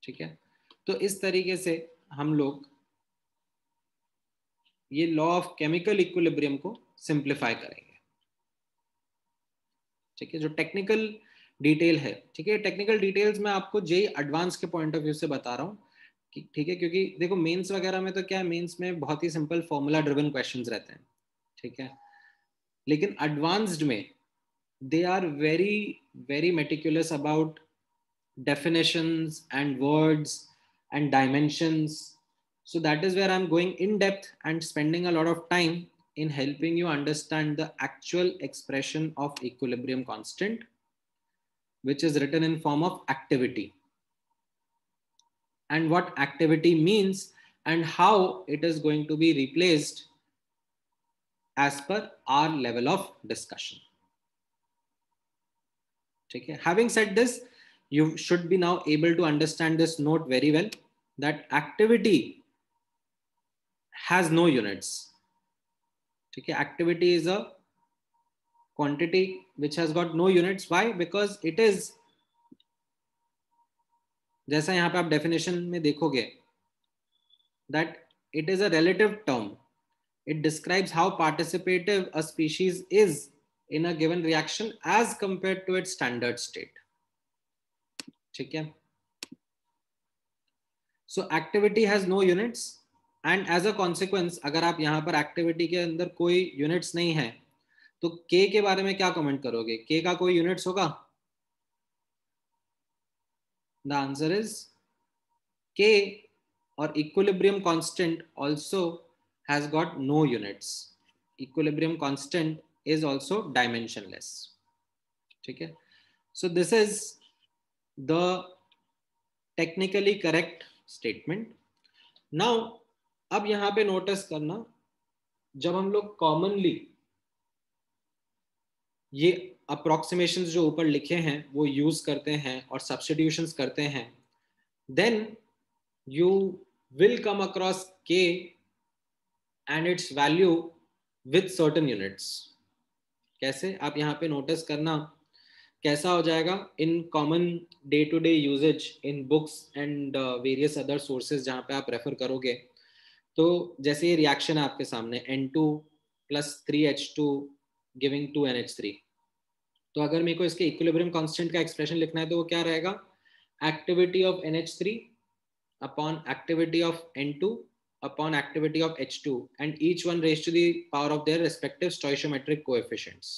ठीक है। तो इस तरीके से हम लोग ये लॉ ऑफ केमिकल इक्विलिब्रियम को सिंप्लीफाई करेंगे, ठीक है। जो टेक्निकल डिटेल है, ठीक है, टेक्निकल डिटेल्स मैं आपको जेई एडवांस के पॉइंट ऑफ व्यू से बता रहा हूँ, ठीक है, क्योंकि देखो मेंस वगैरह में तो क्या है, मेंस में बहुत ही सिंपल फॉर्मूला ड्रिवन क्वेश्चंस रहते हैं, ठीक है, लेकिन एडवांस्ड में they are very very meticulous about definitions and words and dimensions. So that is where I'm going in depth and spending a lot of time in helping you understand the actual expression of equilibrium constant, which is written in form of activity, and what activity means and how it is going to be replaced as per our level of discussion, okay. Having said this, you should be now able to understand this note very well, that activity has no units, okay. Activity is a quantity which has got no units. Why? Because it is, जैसा यहाँ पे आप definition में देखोगे, that it is a relative term. It describes how participative a species is in a given reaction as compared to its standard state, ठीक है। So activity has no units and as a consequence, अगर आप यहाँ पर activity के अंदर कोई units नहीं है, तो k के बारे में क्या कमेंट करोगे, k का कोई यूनिट्स होगा? The answer is k or equilibrium constant also has got no units. Equilibrium constant is also dimensionless, ठीक है। So this is the technically correct statement. Now अब यहाँ पे नोटिस करना, जब हम लोग कॉमनली ये अप्रोक्सीमेशंस जो ऊपर लिखे हैं वो यूज करते हैं और सब्स्टिट्यूशंस करते हैं, then you will come across k and its value with certain units. कैसे? आप यहाँ पे नोटिस करना कैसा हो जाएगा in common day to day usages in books and various other sources जहाँ पे आप रेफर करोगे। तो जैसे ये रिएक्शन है आपके सामने N2 + 3H2 गिविंग 2NH3, तो अगर मेरे को इसके इक्विलिब्रियम कांस्टेंट का एक्सप्रेशन लिखना है तो वो क्या रहेगा? Activity of NH3 upon activity of N2 upon activity of H2 and each one raised to the power of their respective stoichiometric coefficients.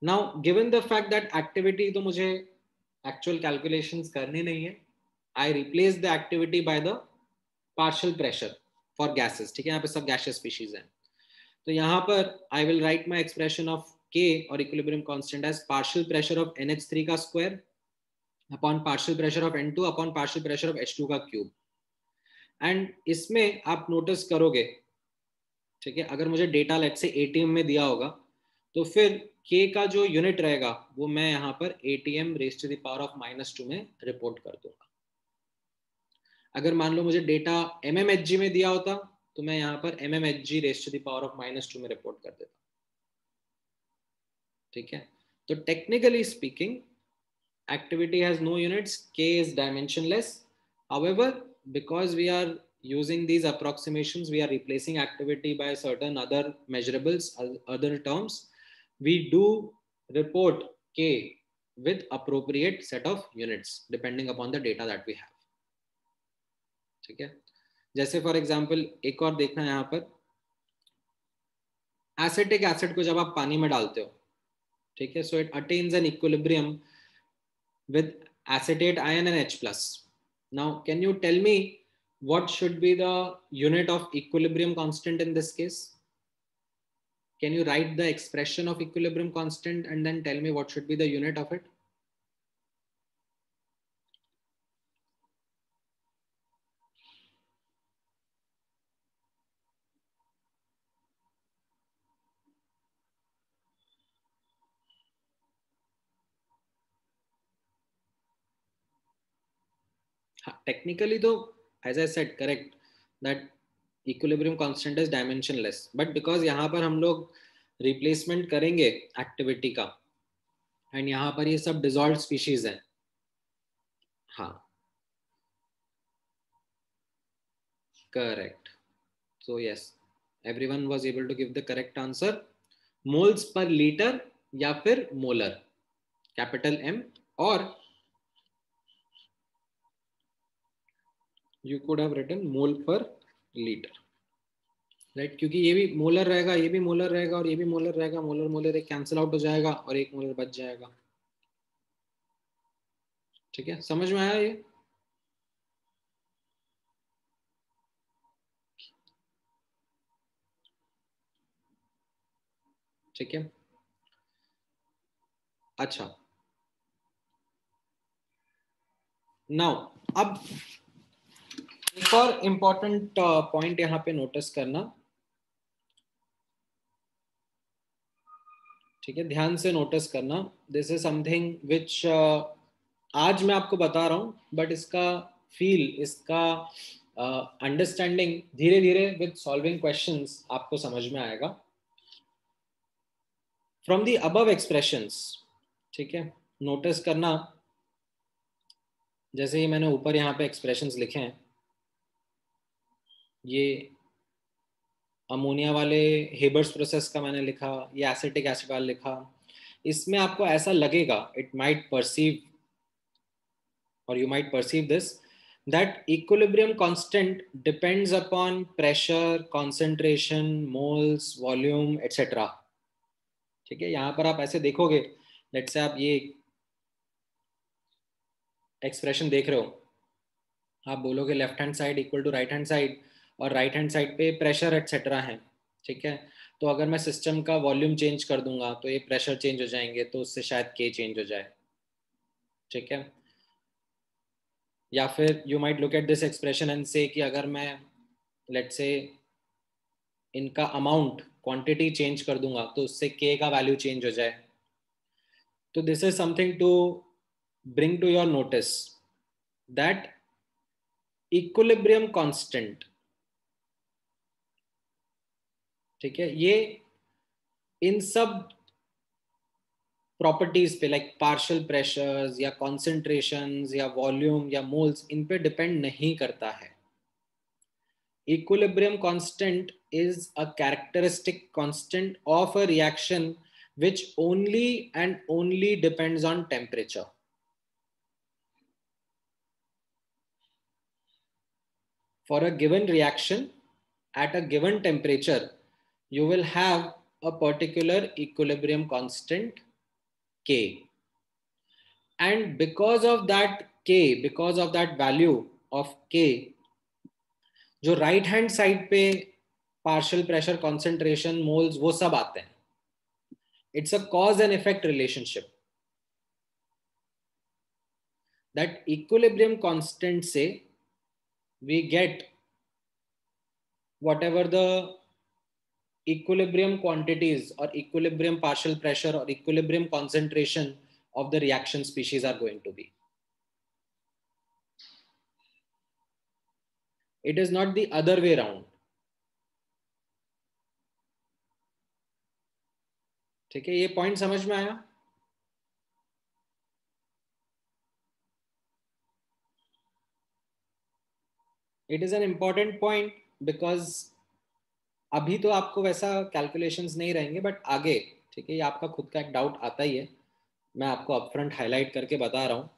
Now, given the fact that activity तो मुझे actual calculations करनी नहीं है, I replace the activity by the partial pressure for gases. ठीक है, यहाँ पे सब gaseous species हैं, तो यहाँ पर I will write my expression of K और equilibrium constant as partial pressure of NH3 का square upon partial pressure of N2 upon partial pressure of H2 का cube. एंड इसमें आप नोटिस करोगे, ठीक है, अगर मुझे डेटा लेट से एटीएम में दिया होगा तो फिर के का जो यूनिट रहेगा वो मैं यहाँ पर atm raise to the power of -2 में रिपोर्ट कर दूंगा। अगर मान लो मुझे डेटा mmHg में दिया होता तो मैं यहाँ पर mmHg raise to the power of -2 में रिपोर्ट कर देता। ठीक है, तो technically speaking activity has no units, k is dimensionless. However, because we are using these approximations, we are replacing activity by certain other measurables, other terms, we do report k with appropriate set of units depending upon the data that we have. ठीक है, जैसे for example एक और देखना है यहाँ पर, acetic acid को जब आप पानी में डालते हो, ठीक है, so it attains an equilibrium with acetate ion and H plus. Now, can you tell me what should be the unit of equilibrium constant in this case? Can you write the expression of equilibrium constant and then tell me what should be the unit of it? Technically though, as I said, correct, that equilibrium constant is dimensionless, but because यहाँ पर हम लोग replacement करेंगे activity का and यहाँ पर ये सब dissolved species हैं, हाँ, correct. So yes, everyone was able to give the correct answer. Moles per liter या फिर molar, capital M, or you could have written mole per liter, right? क्योंकि ये भी मोलर रहेगा, ये भी मोलर रहेगा और ये भी मोलर रहेगा, मोलर मोलर एक कैंसिल आउट हो जाएगा और एक मोलर बच जाएगा। ठीक है, समझ में आया ये? ठीक है, अच्छा, नाउ अब एक और इम्पोर्टेंट पॉइंट यहाँ पे नोटिस करना, ठीक है, ध्यान से नोटिस करना। दिस इज समथिंग विच आज मैं आपको बता रहा हूँ, बट इसका फील, इसका अंडरस्टैंडिंग धीरे धीरे विद सॉल्विंग क्वेश्चंस आपको समझ में आएगा। फ्रॉम द अबव एक्सप्रेशंस, ठीक है, नोटिस करना, जैसे ही मैंने ऊपर यहाँ पे एक्सप्रेशंस लिखे हैं, ये अमोनिया वाले हेबर्स प्रोसेस का मैंने लिखा, ये एसिटिक एसिड वाला लिखा, इसमें आपको ऐसा लगेगा, इट माइट परसीव और you might perceive this, that equilibrium constant depends upon pressure, concentration, moles, volume, etc. ठीक है, यहाँ पर आप ऐसे देखोगे, लेट्स से आप ये एक्सप्रेशन देख रहे हो, आप बोलोगे left hand side equal to right hand side और राइट हैंड साइड पे प्रेशर एटसेट्रा है। ठीक है, तो अगर मैं सिस्टम का वॉल्यूम चेंज कर दूंगा तो ये प्रेशर चेंज हो जाएंगे, तो उससे शायद के चेंज हो जाए। ठीक है, या फिर you might look at this expression and से कि अगर मैं लेट्स से इनका अमाउंट क्वांटिटी चेंज कर दूंगा तो उससे के का वैल्यू चेंज हो जाए. तो this is something to bring to your notice that equilibrium constant, ठीक है, ये इन सब प्रॉपर्टीज पे लाइक पार्शियल प्रेशर्स या कॉन्सेंट्रेशंस या वॉल्यूम या मोल्स, इन पे डिपेंड नहीं करता है. Equilibrium constant is a characteristic constant of a reaction which only and only depends on temperature. For a given reaction at a given temperature, you will have a particular equilibrium constant K. And because of that K, because of that value of K, जो right hand side पे partial pressure, concentration, moles, वो सब आते हैं. It's a cause and effect relationship. That equilibrium constant say we get whatever the equilibrium quantities or equilibrium partial pressure or equilibrium concentration of the reaction species are going to be. It is not the other way around. ठीक है, ये point समझ में आया? It is an important point because अभी तो आपको वैसा कैलकुलेशंस नहीं रहेंगे, बट आगे, ठीक है, ये आपका खुद का एक डाउट आता ही है, मैं आपको अपफ्रंट हाईलाइट करके बता रहा हूं.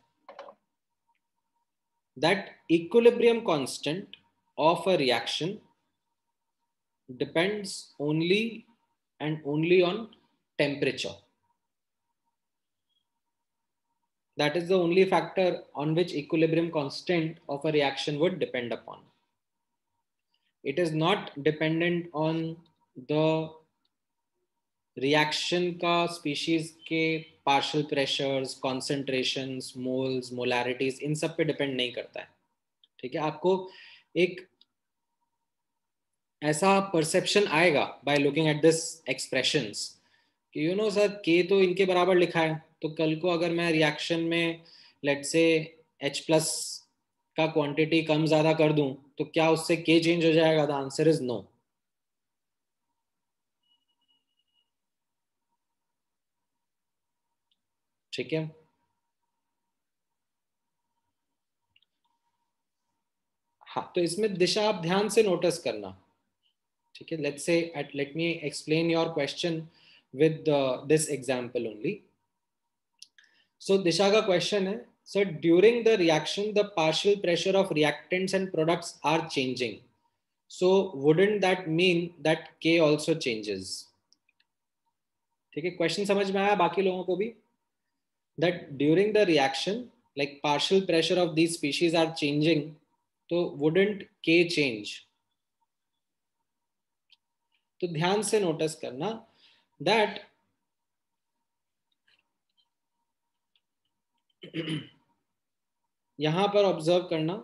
That equilibrium constant of a reaction depends only and only on temperature. That is the only factor on which equilibrium constant of a reaction would depend upon. It is not dependent on the reaction का species के partial pressures, concentrations, moles, molarities, इन सब पे depend नहीं करता है. ठीक है, आपको एक ऐसा परसेप्शन आएगा by looking at this expressions कि यू नो सर के तो इनके बराबर लिखा है, तो कल को अगर मैं रिएक्शन में लेट्स से H प्लस का क्वांटिटी कम ज्यादा कर दूं तो क्या उससे के चेंज हो जाएगा? The answer is no. ठीक है, हाँ, तो इसमें दिशा आप ध्यान से नोटिस करना. ठीक है, let's say let me explain your question with this example only. So Disha का क्वेश्चन है, so during the reaction the partial pressure of reactants and products are changing, so wouldn't that mean that K also changes? ठीक है, question समझ में आया बाकी लोगों को भी? that during the reaction like partial pressure of these species are changing, तो wouldn't K change? तो ध्यान से नोटिस करना that यहां पर ऑब्जर्व करना,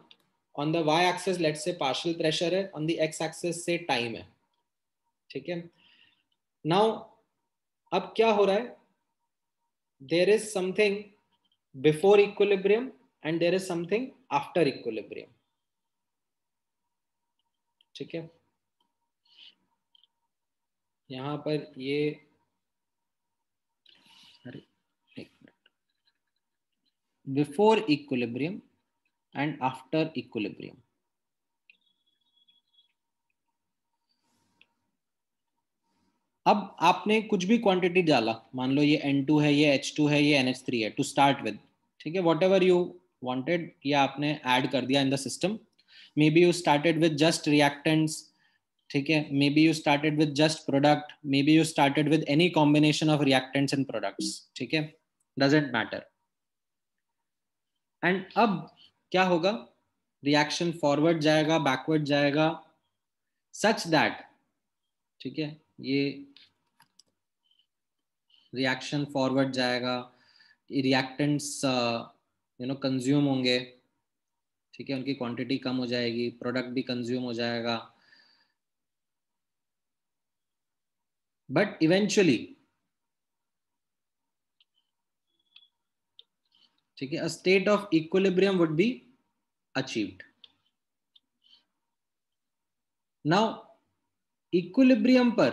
on the y axis let say partial pressure है, on the x axis say time है. ठीक है, नाउ अब क्या हो रहा है, there is something before equilibrium and there is something after equilibrium. ठीक है, यहां पर ये, अरे before equilibrium and after equilibrium. अब आपने कुछ भी क्वांटिटी डाला, मान लो ये N2 है, ये H2 है, ये NH3 है, टू स्टार्ट विद. ठीक है, वॉट एवर यू वांटेड ये आपने ऐड कर दिया in the system. May be you started with just reactants. ठीक है, may be you started with just product, may be you started with any combination of reactants and products. ठीक है, doesn't matter. And अब क्या होगा, reaction forward जाएगा, backward जाएगा, such that, ठीक है, ये रिएक्शन फॉरवर्ड जाएगा, रिएक्टेंट्स कंज्यूम होंगे. ठीक है, उनकी क्वांटिटी कम हो जाएगी, प्रोडक्ट भी कंज्यूम हो जाएगा. but eventually, ठीक है, a state of equilibrium would be achieved. Now equilibrium पर,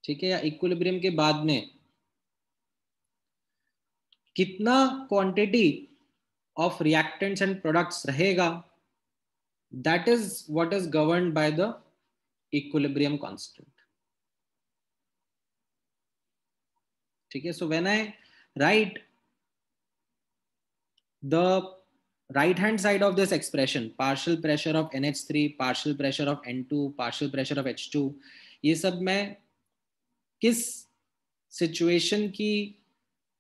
ठीक है, या इक्विलिब्रियम के बाद में कितना quantity of reactants and products रहेगा, that is what is governed by the equilibrium constant. ठीक है, so when I write the right hand side of this expression, partial pressure of NH3, partial pressure of N2, partial pressure of H2, ये सब मैं किस situation की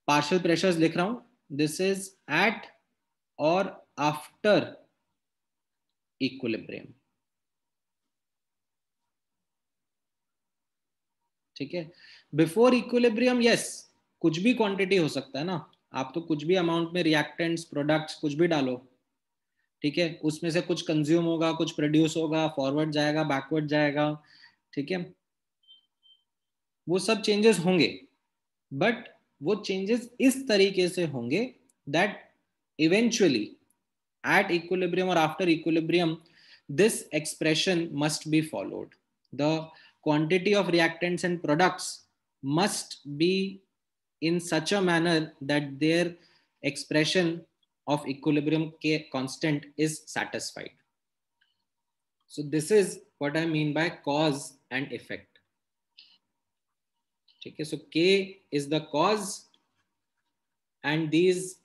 partial pressures लिख रहा हूं? दिस इज एट और आफ्टर इक्विलिब्रियम. ठीक है, बिफोर इक्विलिब्रियम यस, कुछ भी क्वांटिटी हो सकता है ना, आप तो कुछ भी अमाउंट में रिएक्टेंट्स प्रोडक्ट्स कुछ भी डालो, ठीक है, उसमें से कुछ कंज्यूम होगा, कुछ प्रोड्यूस होगा, फॉरवर्ड जाएगा, बैकवर्ड जाएगा, ठीक है, वो सब चेंजेस होंगे, बट वो चेंजेस इस तरीके से होंगे that eventually at equilibrium or after equilibrium this expression must be followed. The quantity of reactants and products must be in such a manner that their expression of equilibrium constant is satisfied. So this is what I mean by cause and effect. Okay, so K is the cause and these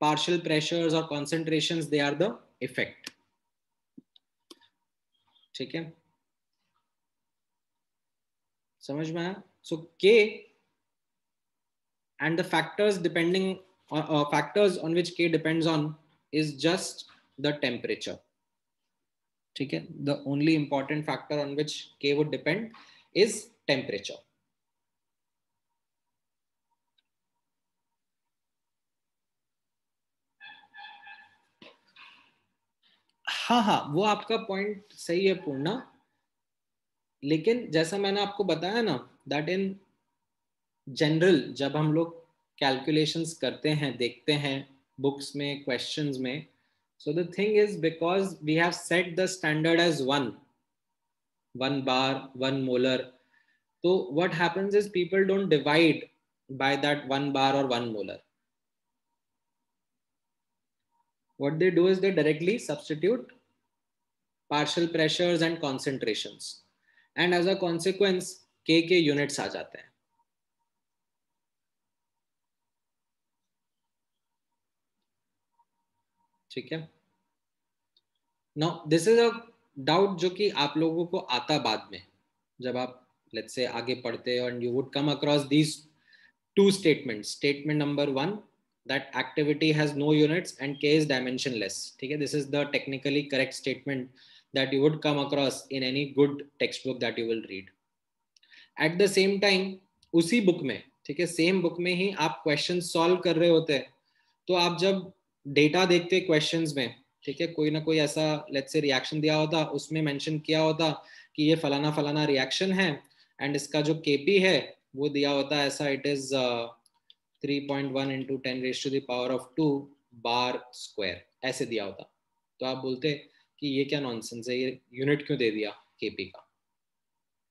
partial pressures or concentrations, they are the effect. ठीक है, समझ में आया? So K and the factors depending factors on which K depends on is just the temperature. ठीक है, the only important factor on which K would depend is temperature. हाँ, वो आपका पॉइंट सही है पूर्णा, लेकिन जैसा मैंने आपको बताया ना, दैट इन जनरल जब हम लोग कैलकुलेशंस करते हैं, देखते हैं बुक्स में, क्वेश्चंस में, so the thing is because we have set the standard as 1 bar 1 molar, so what happens is people don't divide by that 1 bar or 1 molar. What they do is they directly substitute partial pressures and concentrations, and as a consequence K के units आ जाते हैं. ठीक है, now this is a doubt जो कि आप लोगों को आता बाद में, जब आप let's say आगे पढ़ते हो, and you would come across these two statements. Statement number 1, that activity has no units and K is dimensionless. ठीक है, this is the technically correct statement that you would come across in any good textbook that you will read. At the same time उसी book में, ठीक है, same book में ही आप question solve कर रहे होते हैं, तो आप जब डेटा देखते क्वेश्चंस में, ठीक है, कोई ना कोई ऐसा लेट्स से रिएक्शन दिया होता, उसमें मेंशन किया होता कि ये फलाना फलाना रिएक्शन है एंड इसका जो केपी है वो दिया होता है ऐसा, it is 3.1 into 10⁻², bar square, ऐसे दिया होता, तो आप बोलते कि ये क्या नॉनसेंस है, ये यूनिट क्यों दे दिया केपी का.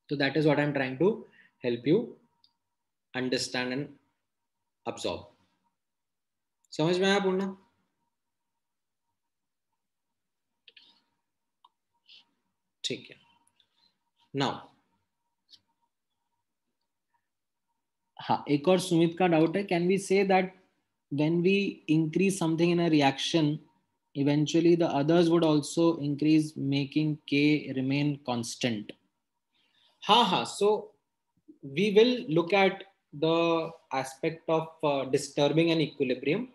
तो that is what I am trying to help you understand and absorb. समझ में आया पूर्णा? ठीक है, नाउ हाँ, एक और सुमित का डाउट है, can we say that when we increase something in a reaction eventually the others would also increase making K remain constant? हाँ, so we will look at the aspect of disturbing an equilibrium.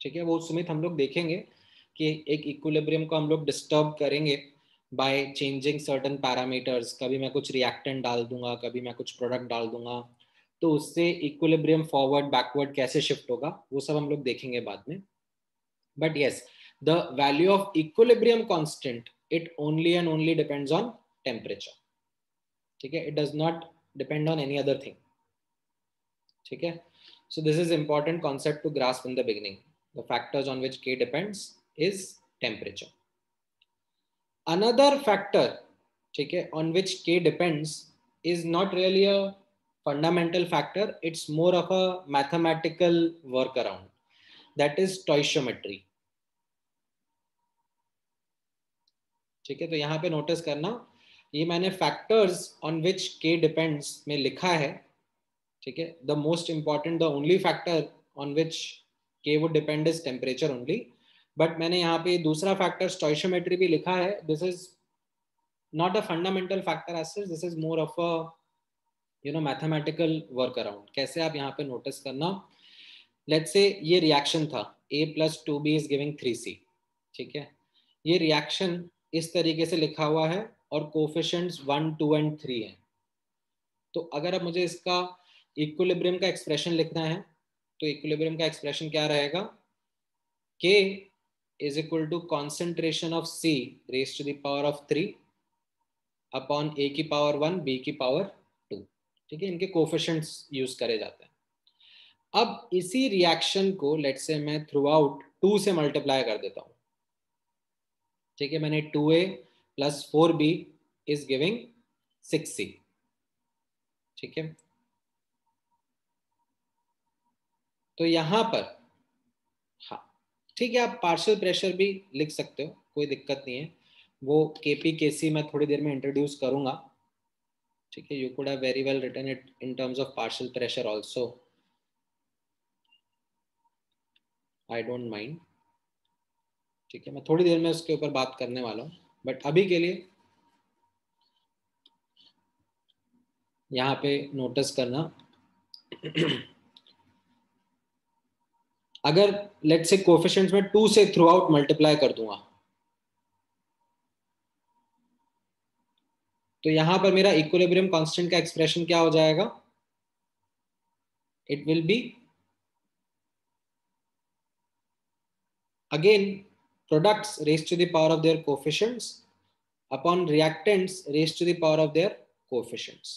ठीक है, वो सुमित हम लोग देखेंगे कि एक equilibrium को हम लोग डिस्टर्ब करेंगे बाय चेंजिंग सर्टेन पैरामीटर्स. कभी मैं कुछ रिएक्टेंट डाल दूंगा, कभी मैं कुछ प्रोडक्ट डाल दूंगा, तो उससे इक्विलिब्रियम फॉरवर्ड बैकवर्ड कैसे शिफ्ट होगा वो सब हम लोग देखेंगे बाद में. But yes, the value of equilibrium constant it only and only depends on temperature. ठीक है, it does not depend on any other thing. ठीक है, so this is important concept to grasp in the beginning. The factors on which K depends is temperature. Another factor, ठीक है, on which K depends is not really a fundamental factor, it's more of a mathematical workaround, that is stoichiometry. ठीक है, तो यहाँ पे notice करना, ये मैंने फैक्टर्स ऑन विच के डिपेंड्स में लिखा है. ठीक है, the most important, the only factor on which K would depend is temperature only. But मैंने यहाँ पे दूसरा फैक्टर स्टोइशियोमेट्री भी लिखा है. This is not a fundamental factor as such, this is more of a mathematical work around. कैसे आप यहाँ पे नोटिस करना, लेट्स से ये रिएक्शन था, a + 2b is giving 3c. ठीक है, ये रिएक्शन इस तरीके से लिखा हुआ है और कोफिशिएंट्स 1, 2 एंड 3 हैं. तो अगर अब मुझे इसका इक्विलिब्रियम का एक्सप्रेशन लिखना है, तो इक्विलिब्रियम का एक्सप्रेशन क्या रहेगा, K is equal to concentration of C raised to the power of 3 upon A की पावर 1 B की पावर 2. ठीक है, इनके कोफिशिएंट्स यूज करे जाते हैं. अब इसी रिएक्शन को लेट्स से मैं थ्रू आउट 2 से मल्टीप्लाई कर देता हूं. ठीक है, मैंने 2a + 4b is giving 6c. ठीक है, तो यहां पर हाँ ठीक है, आप पार्शियल प्रेशर भी लिख सकते हो, कोई दिक्कत नहीं है. वो केपी केसी मैं थोड़ी देर में इंट्रोड्यूस करूंगा. ठीक है, you could have very well written it in terms of partial pressure also, I don't mind. ठीक है, मैं थोड़ी देर में उसके ऊपर बात करने वाला हूँ, बट अभी के लिए यहाँ पे नोटिस करना, अगर लेट्स से कोफिशिएंट्स में 2 से थ्रू आउट मल्टीप्लाई कर दूंगा, तो यहां पर मेरा इक्विलिब्रियम कांस्टेंट का एक्सप्रेशन क्या हो जाएगा, it will be again products raised to the power of their coefficients upon reactants raised to the power of their coefficients.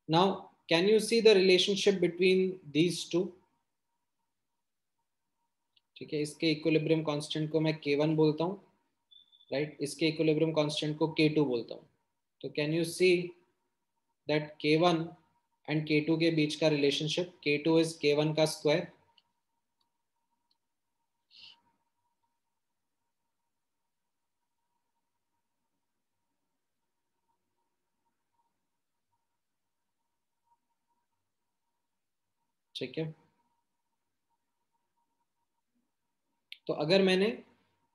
Now can you see the relationship between these two? ठीक है, इसके equilibrium constant को मैं K1 बोलता हूँ, right, इसके equilibrium constant को K2 बोलता हूँ. तो can you see that K1 and K2 के बीच का रिलेशनशिप, K2 इज K1 का स्क्वायर. ठीक है, तो अगर मैंने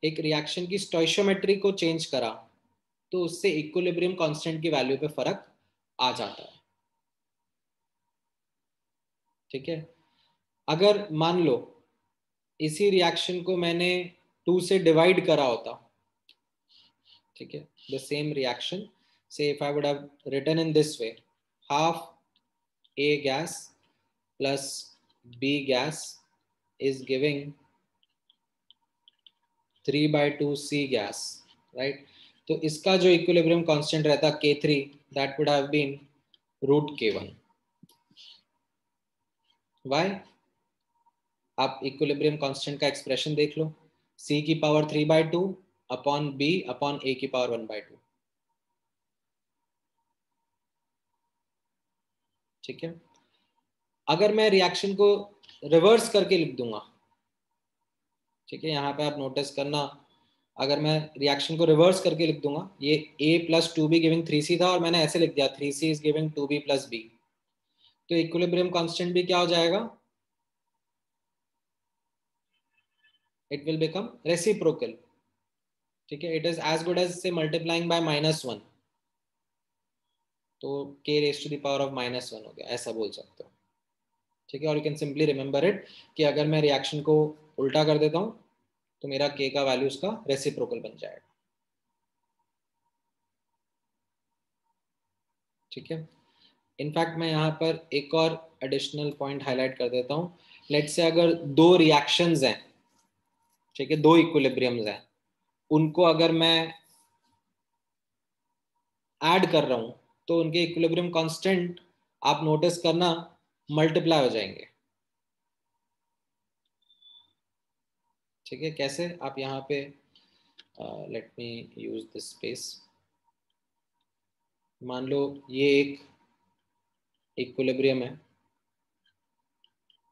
एक रिएक्शन की स्टोइशियोमेट्री को चेंज करा, तो उससे इक्विलिब्रियम कांस्टेंट की वैल्यू पे फर्क आ जाता है. ठीक है, अगर मान लो इसी रिएक्शन को मैंने 2 से डिवाइड करा होता, ठीक है, the same reaction, say if I would have written in this way, half A gas plus B gas is giving 3/2 C gas, right? तो इसका जो इक्विलिब्रियम कांस्टेंट रहता K3, that would have been √K1. Why? आप equilibrium constant का expression देख लो, C की power 3/2 upon B upon A की power 1/2. ठीक है, अगर मैं रिएक्शन को रिवर्स करके लिख दूंगा, ठीक है, यहाँ पे आप नोटिस करना, अगर मैं रिएक्शन को रिवर्स करके लिख दूंगा, ये A + 2b गिविंग 3c था और मैंने ऐसे लिख दिया 3c is giving 2b + b, तो इक्विलिब्रियम कांस्टेंट भी क्या हो जाएगा, इट विल बिकम रेसिप्रोकल. ठीक है, it is as good as say multiplying by -1, तो k raised to the power of -1 हो गया, ऐसा बोल सकते हो. ठीक है, और you can simply remember it कि अगर मैं रिएक्शन को उल्टा कर देता हूं, तो मेरा k का वैल्यू उसका रेसिप्रोकल बन जाएगा. ठीक है, इनफैक्ट मैं यहाँ पर एक और एडिशनल पॉइंट हाईलाइट कर देता हूँ. लेट्स से अगर 2 रिएक्शंस हैं, ठीक है, 2 इक्विलिब्रियम्स हैं, उनको अगर मैं ऐड कर रहा हूं तो उनके इक्विलिब्रियम कांस्टेंट आप नोटिस करना मल्टीप्लाई हो जाएंगे। ठीक है, कैसे? आप यहाँ पे let me use this space. मान लो ये एक इक्विलिब्रियम है,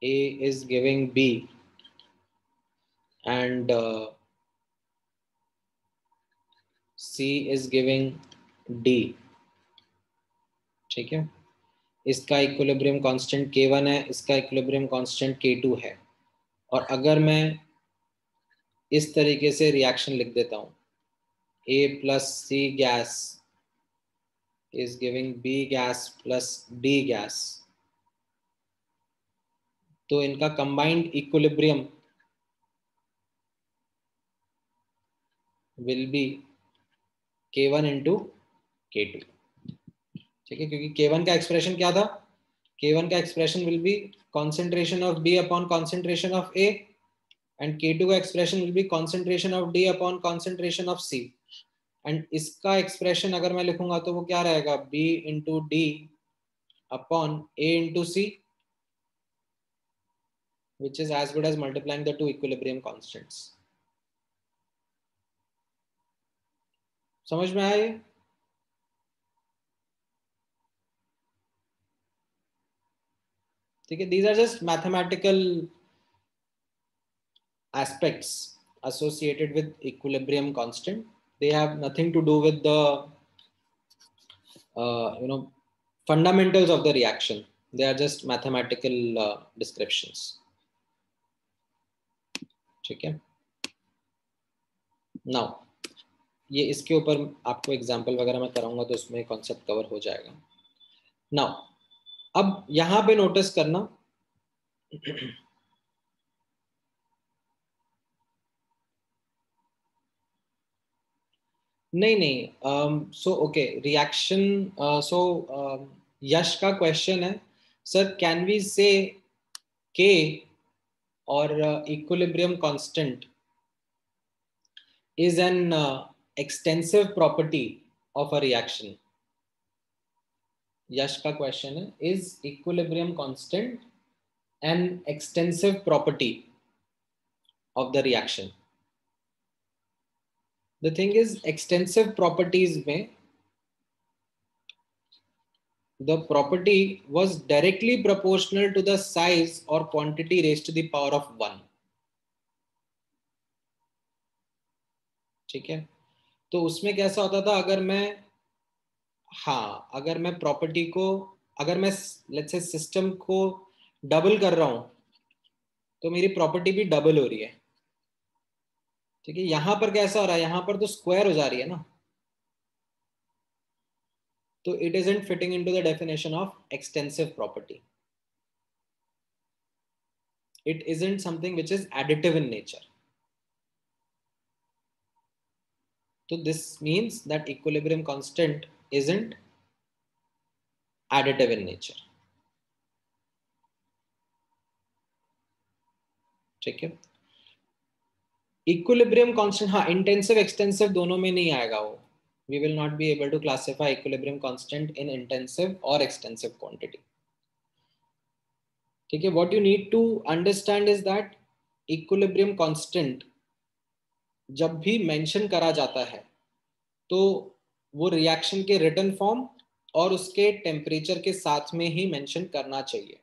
A is giving B and C is giving D। ठीक है, इसका इक्विलिब्रियम कांस्टेंट K1 है, इसका इक्विलिब्रियम कांस्टेंट K2 है। और अगर मैं इस तरीके से रिएक्शन लिख देता हूं, A plus C gas is giving B gas plus D gas, तो इनका combined equilibrium will be K1 into K2। ठीक है, क्योंकि K1 का एक्सप्रेशन क्या था? K1 का expression will be concentration of B upon concentration of A and K2 का expression will be concentration of D upon concentration of C। And इसका expression अगर मैं लिखूंगा तो वो क्या रहेगा? B into D upon A into C, which is as good as multiplying the two equilibrium constants। समझ में आया ये? ठीक है, these are just mathematical aspects associated with equilibrium constant। They have nothing to do with the fundamentals of the reaction। They are just mathematical descriptions। ठीक है, now ये इसके ऊपर आपको एग्जांपल वगैरह मैं कराऊंगा तो उसमें कॉन्सेप्ट कवर हो जाएगा। नाउ अब यहां पे नोटिस करना नहीं नहीं, सो ओके रिएक्शन, सो यश का क्वेश्चन है, सर कैन वी से के और equilibrium constant is an extensive property of a reaction। यश का क्वेश्चन है, is equilibrium constant an extensive property of the reaction? The thing is extensive properties में the property was directly proportional to the size or quantity raised to the power of 1। ठीक है, तो उसमें कैसा होता था, अगर मैं अगर मैं प्रॉपर्टी को, अगर मैं लेट्स से सिस्टम को डबल कर रहा हूं तो मेरी प्रॉपर्टी भी डबल हो रही है। ठीक है, यहां पर कैसा हो रहा है, यहां पर तो स्क्वायर हो जा रही है ना, तो it isn't fitting into the definition of extensive property. It isn't something which is additive in nature. तो this means that equilibrium constant isn't additive in nature. ठीक है, इक्विलिब्रियम कांस्टेंट, हाँ इंटेंसिव एक्सटेंसिव दोनों में नहीं आएगा वो। we will not be able to classify equilibrium constant in intensive or extensive quantity। ठीक है, what you need to understand is that equilibrium constant जब भी मेंशन करा जाता है तो वो रिएक्शन के रिटन फॉर्म और उसके टेम्परेचर के साथ में ही मेंशन करना चाहिए।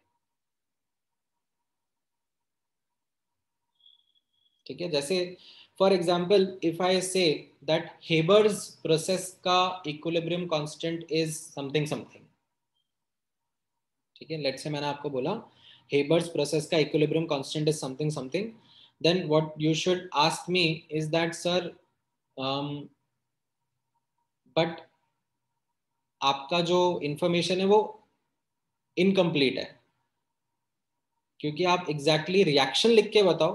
ठीक है, जैसे for example if I say that Haber's process का equilibrium constant is something something. ठीक है, लेट्स से मैंने आपको बोला हेबर्स प्रोसेस का equilibrium constant is something something, then what you should ask me is that sir but आपका जो information है वो इनकम्प्लीट है, क्योंकि आप एग्जैक्टली रिएक्शन लिख के बताओ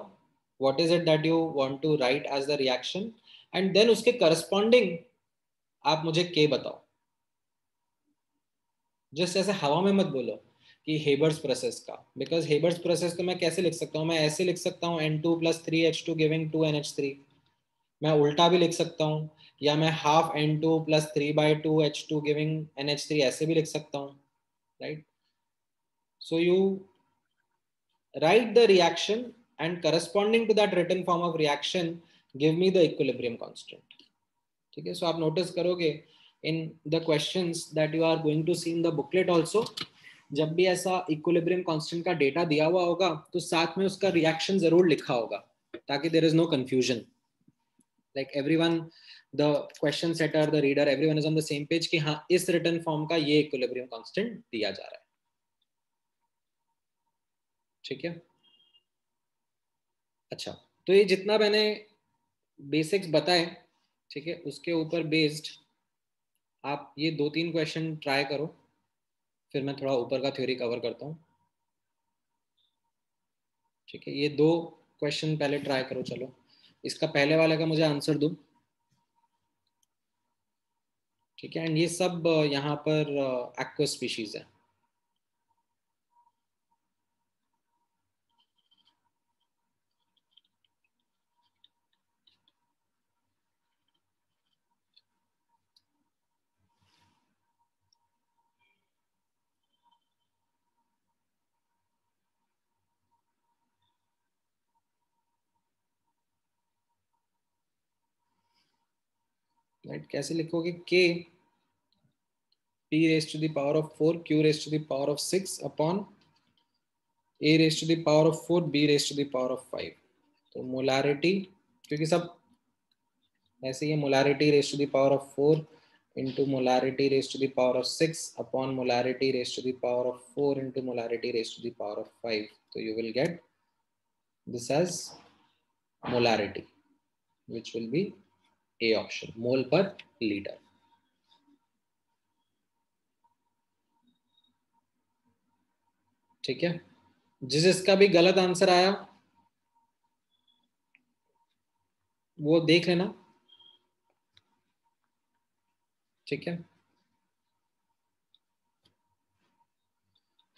what is it that you want to write as the reaction, and then उसके करस्पॉन्डिंग आप मुझे के बताओ। जस्ट ऐसे हवा में मत बोलो कि हेबर्स प्रोसेस का, बिकॉज हेबर्स प्रोसेस को मैं कैसे लिख सकता हूँ, मैं ऐसे लिख सकता हूँ N2 + 3H2 गिविंग 2NH3। मैं उल्टा भी लिख सकता हूँ, या मैं half N2 + 3/2 H2 giving NH3 ऐसे भी लिख सकता हूँ, right? So you write the reaction and corresponding to that written form of reaction give me the equilibrium constant. ठीक है, सो आप नोटिस करोगे in the questions that you are going to see in the booklet also, जब भी ऐसा equilibrium constant का data दिया हुआ होगा तो साथ में उसका रिएक्शन जरूर लिखा होगा, ताकि there is no confusion, like everyone, the question setter, the reader, everyone is on the same page कि हाँ इस रिटन फॉर्म का ये इक्विलिब्रियम कांस्टेंट दिया जा रहा है। ठीक है, अच्छा, तो ये जितना मैंने बेसिक्स बताए, ठीक है, उसके ऊपर बेस्ड आप ये 2-3 क्वेश्चन ट्राई करो, फिर मैं थोड़ा ऊपर का थ्योरी कवर करता हूँ। ठीक है, ये 2 क्वेश्चन पहले ट्राई करो। चलो, इसका पहले वाले का मुझे आंसर दो। ठीक है, एंड ये सब यहाँ पर एक्वा स्पीशीज है। राइट, कैसे लिखोगे? k p raised to the power of 4 q raised to the power of 6 upon a raised to the power of 4 b raised to the power of 5। तो मोलारिटी, क्योंकि सब ऐसे ही है, molarity raise to the power of 4 into molarity raised to the power of 6 upon molarity raised to the power of 4 into molarity raised to the power of 5। So you will get this as molarity, which will be A option, mole per liter। ठीक है, जिसका भी गलत answer आया वो देख लेना। ठीक है,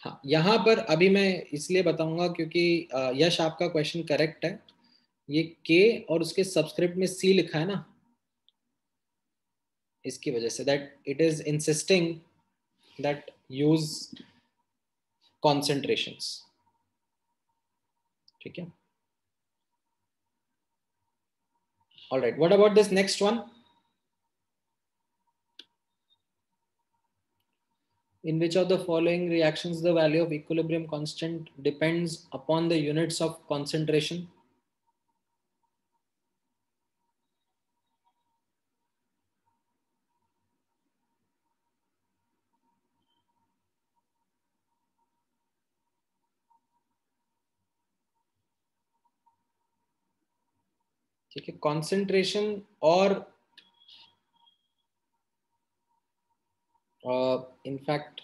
हाँ, यहाँ पर अभी मैं इसलिए बताऊंगा क्योंकि यश आपका क्वेश्चन करेक्ट है। ये के और उसके सब्सक्रिप्ट में सी लिखा है ना, इसकी वजह say that it is insisting that use concentrations. ठीक है, all right, what about this next one? In which of the following reactions the value of equilibrium constant depends upon the units of concentration? ठीक है, concentration और in fact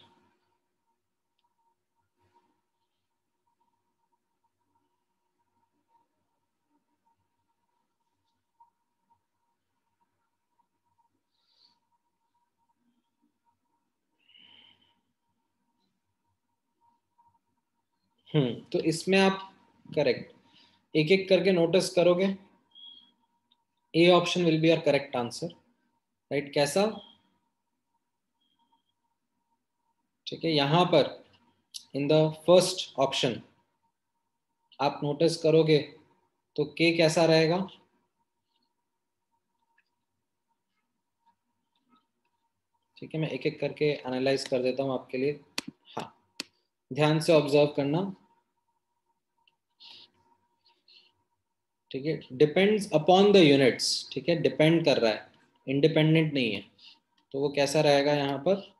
तो इसमें आप correct एक एक करके नोटिस करोगे, A option will be your correct answer, right? कैसा? ठीक है, यहां पर इन द फर्स्ट ऑप्शन आप नोटिस करोगे तो के कैसा रहेगा? ठीक है, मैं एक एक करके एनालाइज कर देता हूं आपके लिए। हाँ, ध्यान से ऑब्जर्व करना। ठीक है, डिपेंड्स अपॉन द यूनिट्स। ठीक है, डिपेंड कर रहा है, इंडिपेंडेंट नहीं है, तो वो कैसा रहेगा यहाँ पर?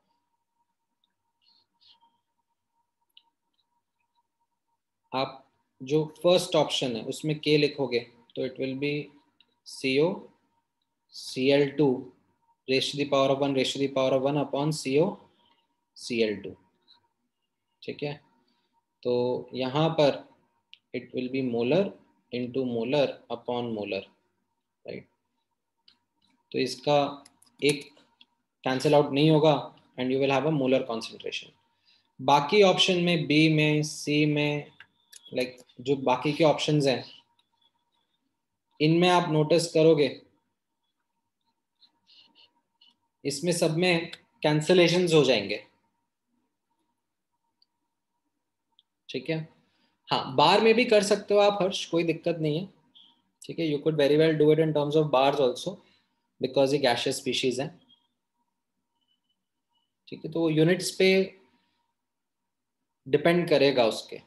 आप जो फर्स्ट ऑप्शन है उसमें के लिखोगे तो it will be CO Cl2 raise to the power of 1 raise to the power of 1 upon CO Cl2। ठीक है, तो यहाँ पर it will be molar into molar upon molar, right? तो इसका एक कैंसिल आउट नहीं होगा and you will have a molar concentration. बाकी ऑप्शन में बी में सी में जो बाकी के ऑप्शंस हैं इनमें आप नोटिस करोगे इसमें सब में कैंसलेशंस हो जाएंगे, ठीक है। हाँ, बार में भी कर सकते हो आप हर्ष, कोई दिक्कत नहीं है, ठीक है। You could very well do it in terms of bars also, because ये गैशियस स्पीशीज है, ठीक है। तो यूनिट्स पे डिपेंड करेगा उसके,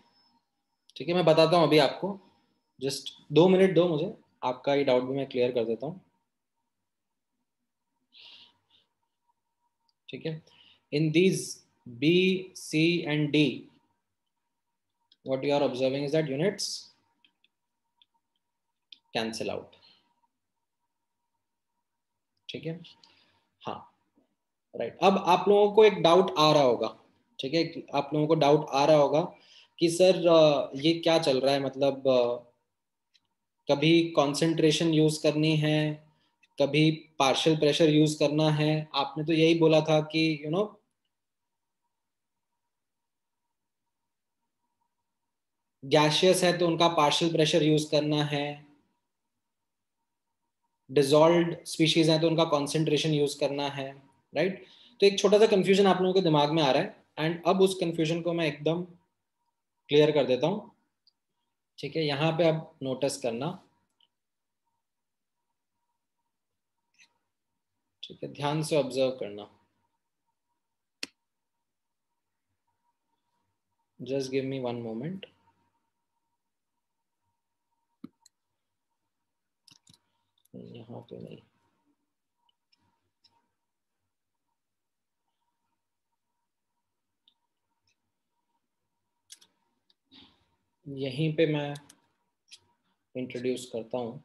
ठीक है। मैं बताता हूँ अभी आपको, जस्ट 2 मिनट दो मुझे, आपका ये डाउट भी मैं क्लियर कर देता हूँ, ठीक है। In these B, C and D, what you are observing is that units cancel out, ठीक है। हाँ, राइट। अब आप लोगों को एक डाउट आ रहा होगा, ठीक है, आप लोगों को डाउट आ रहा होगा कि सर ये क्या चल रहा है, मतलब कभी कंसंट्रेशन यूज करनी है, कभी पार्शियल प्रेशर यूज करना है। आपने तो यही बोला था कि गैशियस है तो उनका पार्शियल प्रेशर यूज करना है, डिजॉल्व्ड स्पीशीज है तो उनका कॉन्सेंट्रेशन यूज करना है, राइट। तो एक छोटा सा कंफ्यूजन आप लोगों के दिमाग में आ रहा है, एंड अब उस कंफ्यूजन को मैं एकदम क्लियर कर देता हूँ, ठीक है। यहाँ पे अब नोटिस करना, ठीक है, ध्यान से ऑब्जर्व करना। Just give me 1 moment. यहाँ पे नहीं, यहीं पे मैं इंट्रोड्यूस करता हूँ,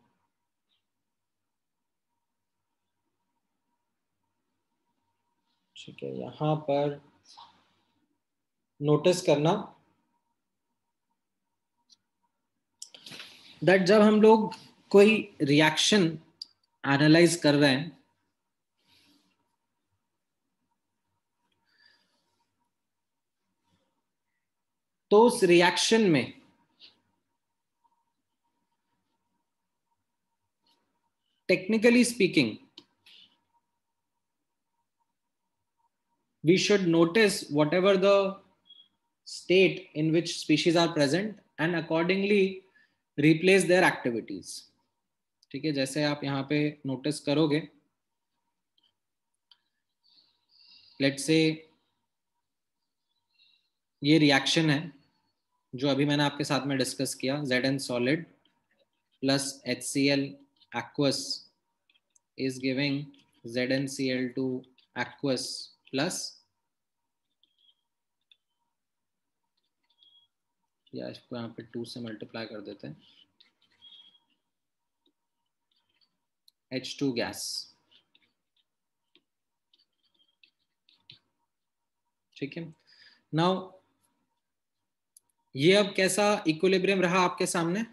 ठीक है। यहाँ पर नोटिस करना दैट जब हम लोग कोई रिएक्शन एनालाइज कर रहे हैं, तो उस रिएक्शन में technically speaking we should notice whatever the state in which species are present and accordingly replace their activities, ठीक है। जैसे आप यहाँ पे नोटिस करोगे, लेट्स से ये रिएक्शन है जो अभी मैंने आपके साथ में डिस्कस किया, Zn solid plus HCl aqueous is giving ZnCl2 aqueous plus, या इसको यहाँ पे 2 से मल्टीप्लाई कर देते हैं, H2 गैस, ठीक है। नाउ ये अब कैसा इक्विलिब्रियम रहा आपके सामने,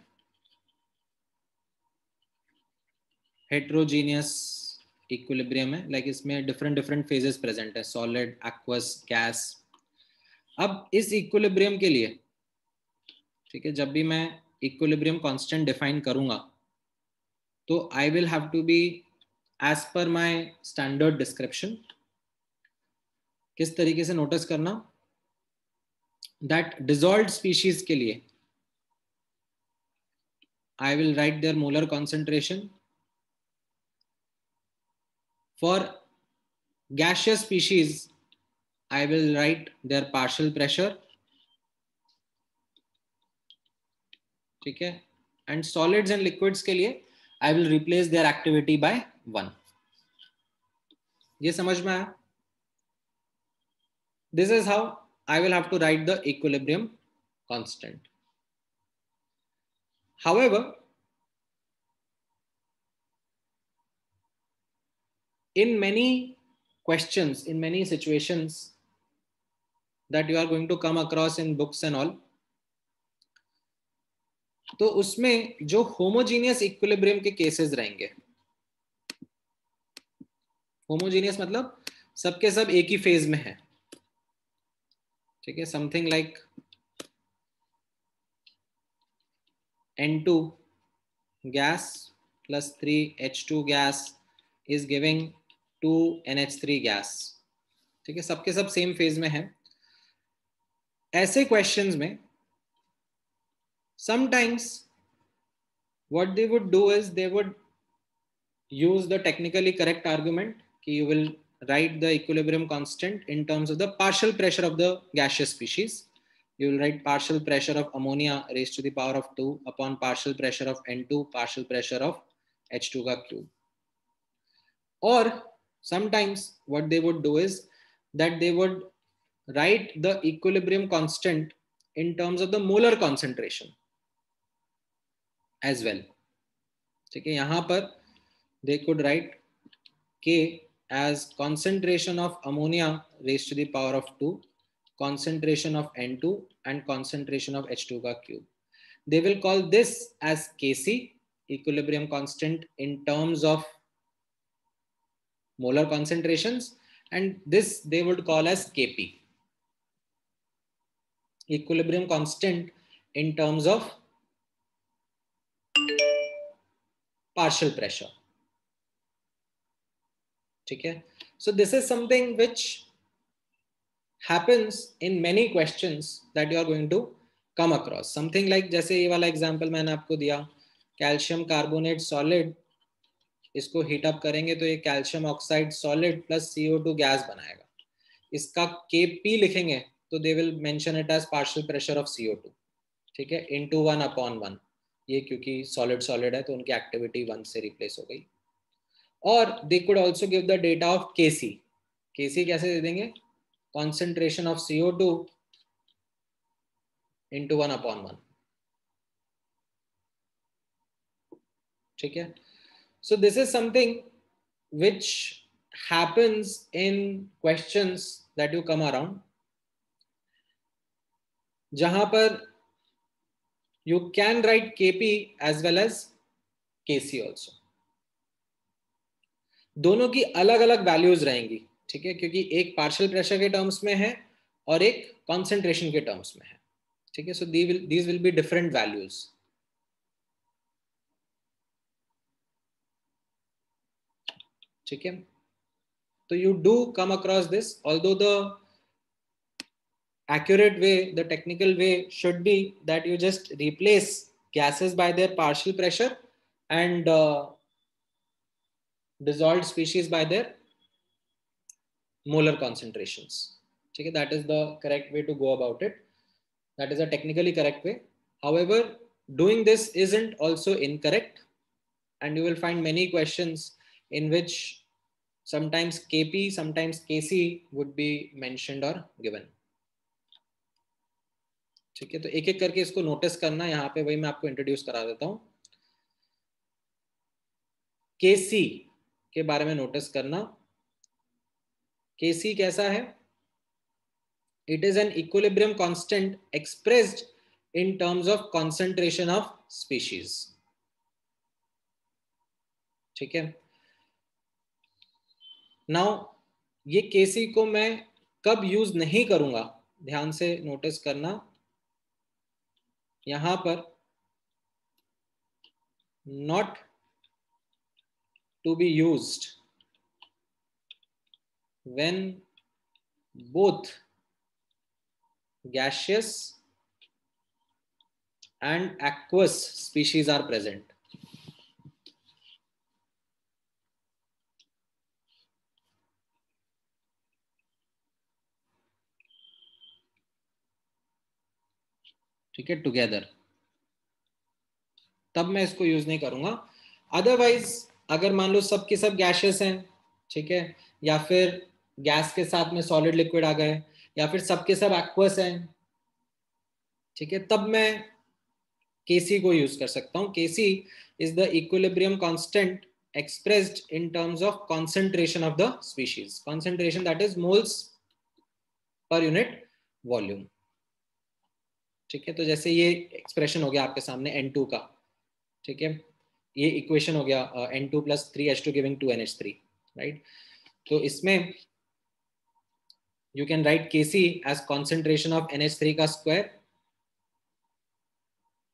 हेट्रोजीनियस इक्विलिब्रियम है, लाइक इसमें डिफरेंट डिफरेंट फेजेस प्रेजेंट है, सॉलिड, एक्वस, गैस। अब इस इक्विलिब्रियम के लिए, ठीक है, जब भी मैं इक्विलिब्रियम कांस्टेंट डिफाइन करूंगा, तो I will have to be as per my standard description. किस तरीके से नोटिस करना, दैट डिसॉल्व्ड स्पीशीज के लिए I will write their molar concentration, for gaseous species I will write their partial pressure, ठीक है। एंड सॉलिड्स एंड लिक्विड्स के लिए I will replace their activity by 1। ये समझ में आया? This is how I will have to write the equilibrium constant. However, in many questions, in many situations that you are going to come across in books and all, तो उसमें जो homogeneous equilibrium के cases रहेंगे, homogeneous मतलब सबके सब एक ही phase में है, ठीक है। Something like N2 gas plus 3 H2 gas is giving to NH3 gas. ठीक है, सबके सब सेम फेज में है। ऐसे क्वेश्चंस में sometimes what they would do is they would use the technically correct argument कि you will write the equilibrium constant in terms of the partial pressure of the gaseous species. You will write partial pressure of ammonia raised to the power of 2 upon partial pressure of N2 partial pressure of H2 का cube. Or sometimes what they would do is that they would write the equilibrium constant in terms of the molar concentration as well. ठीक है, यहाँ पर they could write K as concentration of ammonia raised to the power of 2, concentration of N2 and concentration of H2 का cube. They will call this as Kc, equilibrium constant in terms of molar concentrations, and this they would call as Kp, equilibrium constant in terms of partial pressure. ठीक है, so this is something which happens in many questions that you are going to come across. Something like जैसे ये वाला example मैंने आपको दिया, calcium carbonate solid, इसको heat up करेंगे तो ये calcium oxide solid plus CO2 gas बनाएगा। इसका Kp लिखेंगे तो they will mention it as partial pressure of CO2, ठीक है, इनटू 1/1। ये क्योंकि सॉलिड सॉलिड है तो उनकी एक्टिविटी 1 से रिप्लेस हो गई। और they could also give the data of Kc। Kc कैसे दे देंगे? concentration of CO2 into 1/1। ठीक है, so this is something which happens in questions that you come around, जहां पर you can write Kp as well as Kc also। दोनों की अलग अलग वैल्यूज रहेंगी, ठीक है, क्योंकि एक पार्शियल प्रेशर के टर्म्स में है और एक कॉन्सेंट्रेशन के टर्म्स में है। ठीक है, so these will be different values. ठीक है, तो you do come across this, although the accurate way, the technical way should be that you just replace gases by their partial pressure and dissolved species by their molar concentrations. ठीक है, that is the correct way to go about it. That is a technically correct way. However, doing this isn't also incorrect, and you will find many questions in which sometimes Kp, sometimes Kc would be mentioned or given. ठीक है, तो एक एक करके इसको notice करना। यहाँ पे वही मैं आपको इंट्रोड्यूस करा देता हूँ। Kc के बारे में नोटिस करना। Kc कैसा है? It is an equilibrium constant expressed in terms of concentration of species. ठीक है, नाउ ये Kc को मैं कब यूज नहीं करूंगा, ध्यान से नोटिस करना। यहां पर not to be used when both gaseous and aqueous species are present. ठीक है, टुगेदर, तब मैं इसको यूज नहीं करूंगा। अदरवाइज अगर मान लो सब के सब गैसेस हैं, ठीक है, या फिर गैस के साथ में सॉलिड लिक्विड आ गए, या फिर सब के सब एक्वस हैं, ठीक है, तब मैं Kc को यूज कर सकता हूं। Kc is the equilibrium constant expressed in terms of concentration of the species, concentration that is moles per unit volume। ठीक है, तो जैसे ये एक्सप्रेशन हो गया आपके सामने N2 का, ठीक है, ये इक्वेशन हो गया N2 + 3H2 giving 2NH3, right. तो इसमें you can write Kc as concentration of NH3 का square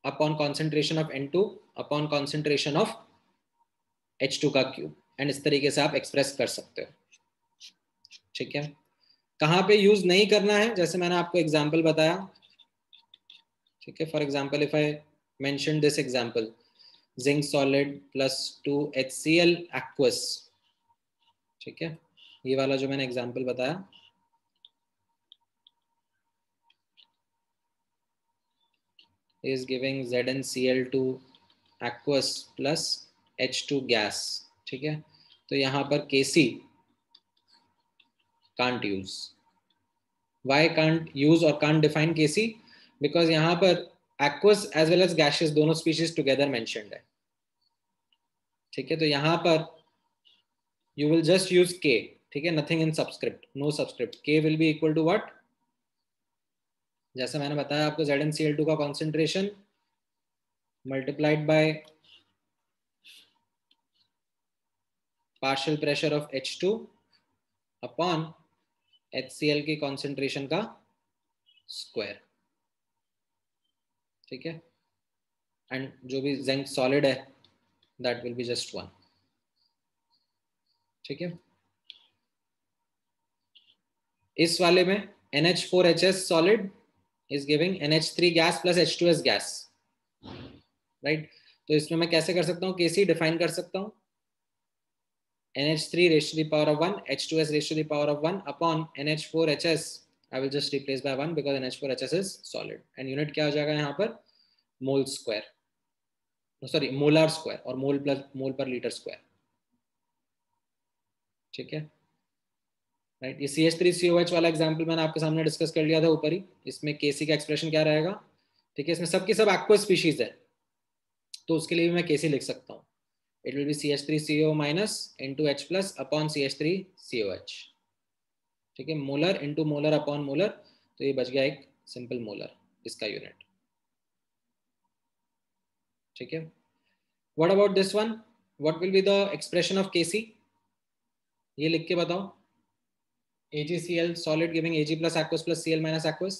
upon concentration of N2 upon concentration of H2 का क्यूब। एंड इस तरीके से आप एक्सप्रेस कर सकते हो। ठीक है, कहाँ पे यूज नहीं करना है, जैसे मैंने आपको एग्जाम्पल बताया। ठीक है, for example if I mention this example, zinc solid plus 2 HCl aqueous। ठीक है, ये वाला जो मैंने एग्जाम्पल बताया, is giving ZnCl2 aqueous plus H2 gas। ठीक है, तो यहाँ पर Kc can't use। Why can't use और can't define Kc? Because यहाँ पर aqueous as well as gaseous दोनों species together mentioned है। ठीक है, तो यहाँ पर you will just use K। ठीक है, nothing in subscript, no subscript, K will be equal to what? जैसे मैंने बताया आपको, ZnCl2 का concentration multiplied by partial pressure of H2 upon HCl की कॉन्सेंट्रेशन का स्क्वायर। ठीक है, एंड जो भी जिंक सॉलिड है दैट विल बी जस्ट 1। ठीक है, इस वाले में NH4HS solid is giving NH3 gas plus H2S gas, right. तो इसमें मैं कैसे कर सकता हूँ, Kc डिफाइन कर सकता हूँ, NH3 raised to the power of 1, H2S raised to the power of 1 upon NH4HS। I will just replace by 1 because NH4HS is solid, and unit क्या हो जाएगा यहाँ पर, mole square, sorry molar square, और मोल plus मोल पर litre square. ठीक है, right. ये CH3COH वाला एग्जांपल मैंने आपके सामने डिस्कस कर लिया था ऊपर ही। इसमें Kc का एक्सप्रेशन क्या रहेगा, ठीक है, इसमें सबकी सब एक्वस स्पीशीज है, तो उसके लिए भी मैं Kc लिख सकता हूँ। It will B CH3CO minus into H plus upon CH3COH। ठीक है, molar into molar upon molar, तो ये बच गया एक सिंपल मोलर, इसका यूनिट। ठीक है, what about this one, what will be the expression of Kc, ये लिख के बताओ। AgCl solid giving Ag plus aqueous plus Cl minus aqueous।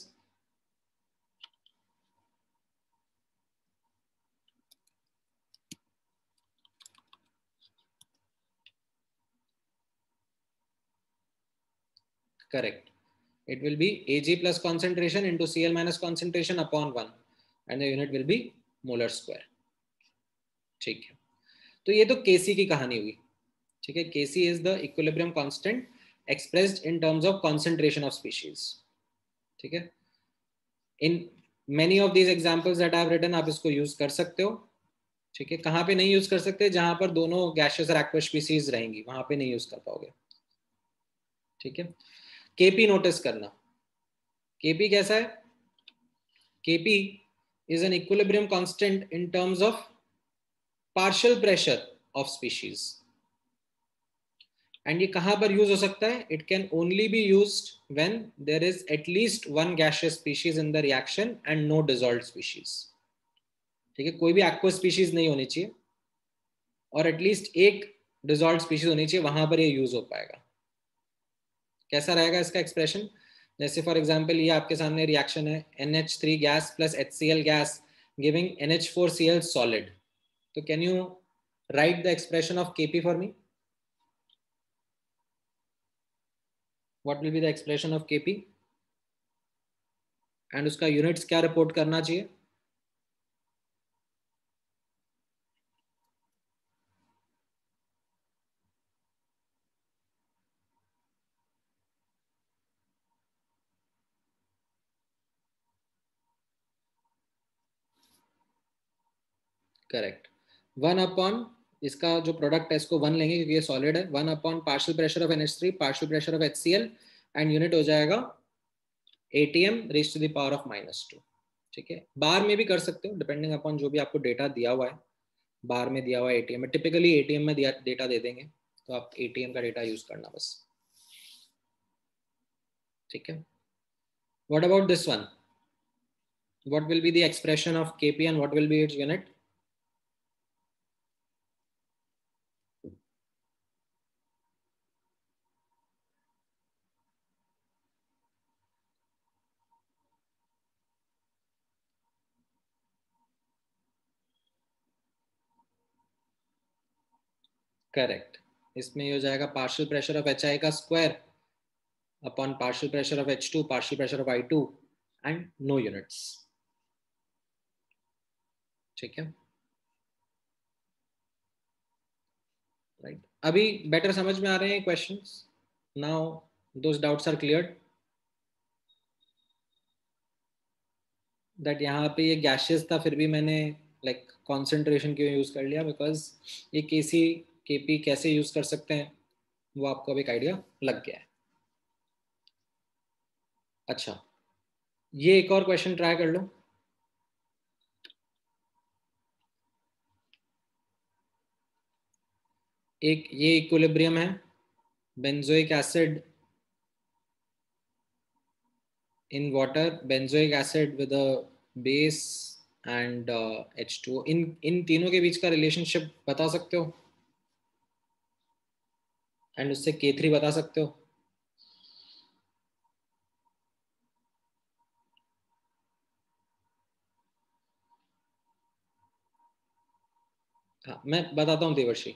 Correct. It will be Ag plus concentration into Cl minus concentration upon 1 and the unit will be molar square। ठीक है, तो ये तो Kc की कहानी हुई। ठीक है, Kc is the equilibrium constant expressed in terms of concentration of species। ठीक है, in many of these examples that I have written आप इसको यूज कर सकते हो। ठीक है, कहाँ पे नहीं यूज कर सकते, जहां पर दोनों गैसेस और एक्वस स्पीसीज रहेंगी वहां पे नहीं यूज कर पाओगे। ठीक है, Kp नोटिस करना, Kp कैसा है, Kp is an equilibrium constant in terms of partial pressure of species। And ये कहां पर यूज हो सकता है, it can only be used when there is at least one gaseous species in the reaction and no dissolved species. ठीक है, कोई भी एक्वस स्पीशीज नहीं होनी चाहिए और एटलीस्ट एक डिसॉल्व्ड स्पीशीज होनी चाहिए, वहां पर ये यूज हो पाएगा। कैसा रहेगा इसका एक्सप्रेशन, जैसे फॉर एग्जांपल ये आपके सामने रिएक्शन है, NH3 gas plus HCl gas giving NH4Cl solid. तो can you write the expression of Kp for me, what will be the expression of Kp and उसका यूनिट्स क्या रिपोर्ट करना चाहिए। करेक्ट, 1 अपॉन इसका जो प्रोडक्ट है इसको 1 लेंगे क्योंकि ये सॉलिड है, 1 upon partial pressure of NH3 partial pressure of HCl and unit हो जाएगा ATM raise to the power of -2। ठीक है, बार में भी कर सकते हो डिपेंडिंग अपॉन जो भी आपको डेटा दिया हुआ है, बार में दिया हुआ है ATM में, टिपिकली ATM में डेटा दे देंगे, तो आप ATM का डेटा यूज करना बस। ठीक है, what about this one, what will be the expression of Kp and what will be its unit. Correct, इसमें ये हो जाएगा पार्शियल प्रेशर ऑफ HI का square upon partial pressure of H2 partial pressure of I2 and no units. ठीक है, right. अभी better समझ में आ रहे हैं questions? Now those doubts are cleared that यहाँ पे ये गैशियस था फिर भी मैंने लाइक कॉन्सेंट्रेशन क्यों यूज कर लिया, बिकॉज ये केसी केपी कैसे यूज कर सकते हैं वो आपको अभी एक आइडिया लग गया है। अच्छा, ये एक और क्वेश्चन ट्राई कर लो। एक ये इक्विलिब्रियम है, benzoic acid in water, benzoic acid with a base and H2O, इन तीनों के बीच का रिलेशनशिप बता सकते हो एंड उससे K3 बता सकते हो। हाँ, मैं बताता हूँ देवर्षि।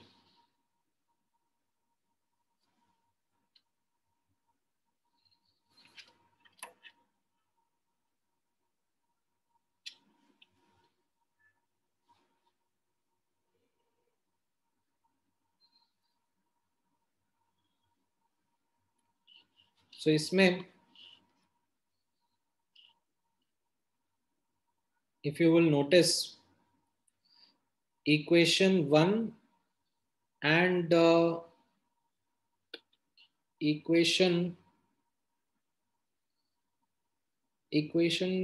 सो इसमें if you will notice equation 1 and equation equation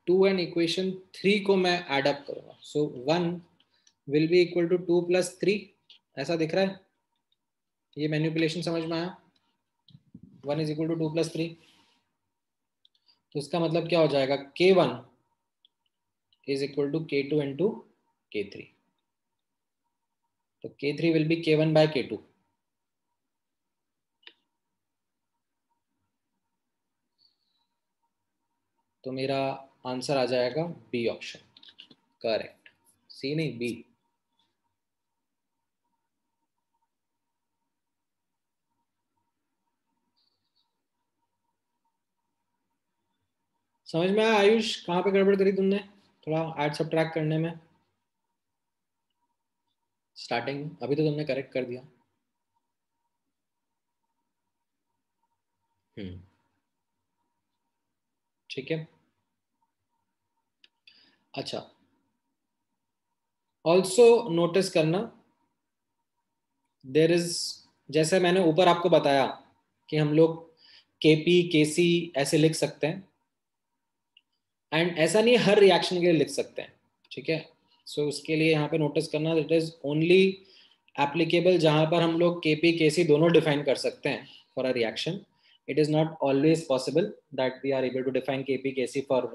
2 and equation 3 को मैं ऐड अप करूंगा। So 1 will be equal to 2 plus 3, ऐसा दिख रहा है? ये मैनिपुलेशन समझ में आया? 1 इज इक्वल टू 2 प्लस 3, तो इसका मतलब क्या हो जाएगा? K1 is equal to K2 into K3. तो K3 will be K1 by K2. तो मेरा आंसर आ जाएगा बी ऑप्शन, करेक्ट। सी नहीं, बी। समझ में आया आयुष? कहाँ पे गड़बड़ करी तुमने थोड़ा ऐड सब्ट्रैक्ट करने में? स्टार्टिंग अभी तो तुमने करेक्ट कर दिया। ठीक है। अच्छा, ऑल्सो नोटिस करना देर इज, जैसे मैंने ऊपर आपको बताया कि हम लोग केपी केसी ऐसे लिख सकते हैं, एंड ऐसा नहीं हर रिएक्शन के लिए लिख सकते हैं। ठीक है, सो उसके लिए यहाँ पे नोटिस करना इट इज ओनली एप्लीकेबल जहां पर हम लोग केपी केसी दोनों डिफाइन कर सकते हैं for a reaction. It is not always possible that we are able to define Kp Kc for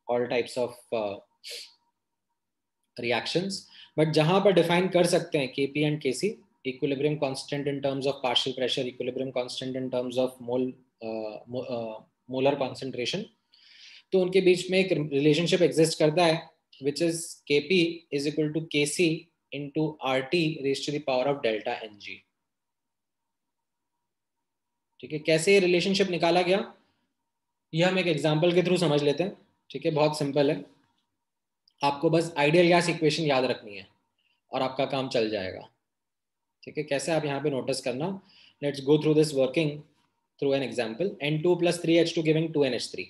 all types of reactions, but जहां पर define कर सकते हैं KP and KC, equilibrium constant in terms of partial pressure, equilibrium constant in terms of molar concentration, तो उनके बीच में एक relationship exist करता है which is KP is equal to KC into RT raised to the power of delta Ng। ठीक है, कैसे ये रिलेशनशिप निकाला गया ये हम एक एग्जांपल के थ्रू समझ लेते हैं। ठीक है, बहुत सिंपल है, आपको बस आइडियल गैस इक्वेशन याद रखनी है और आपका काम चल जाएगा। ठीक है, कैसे आप यहाँ पे नोटिस करना, let's go through this working through an example. N2 plus 3H2 giving 2NH3,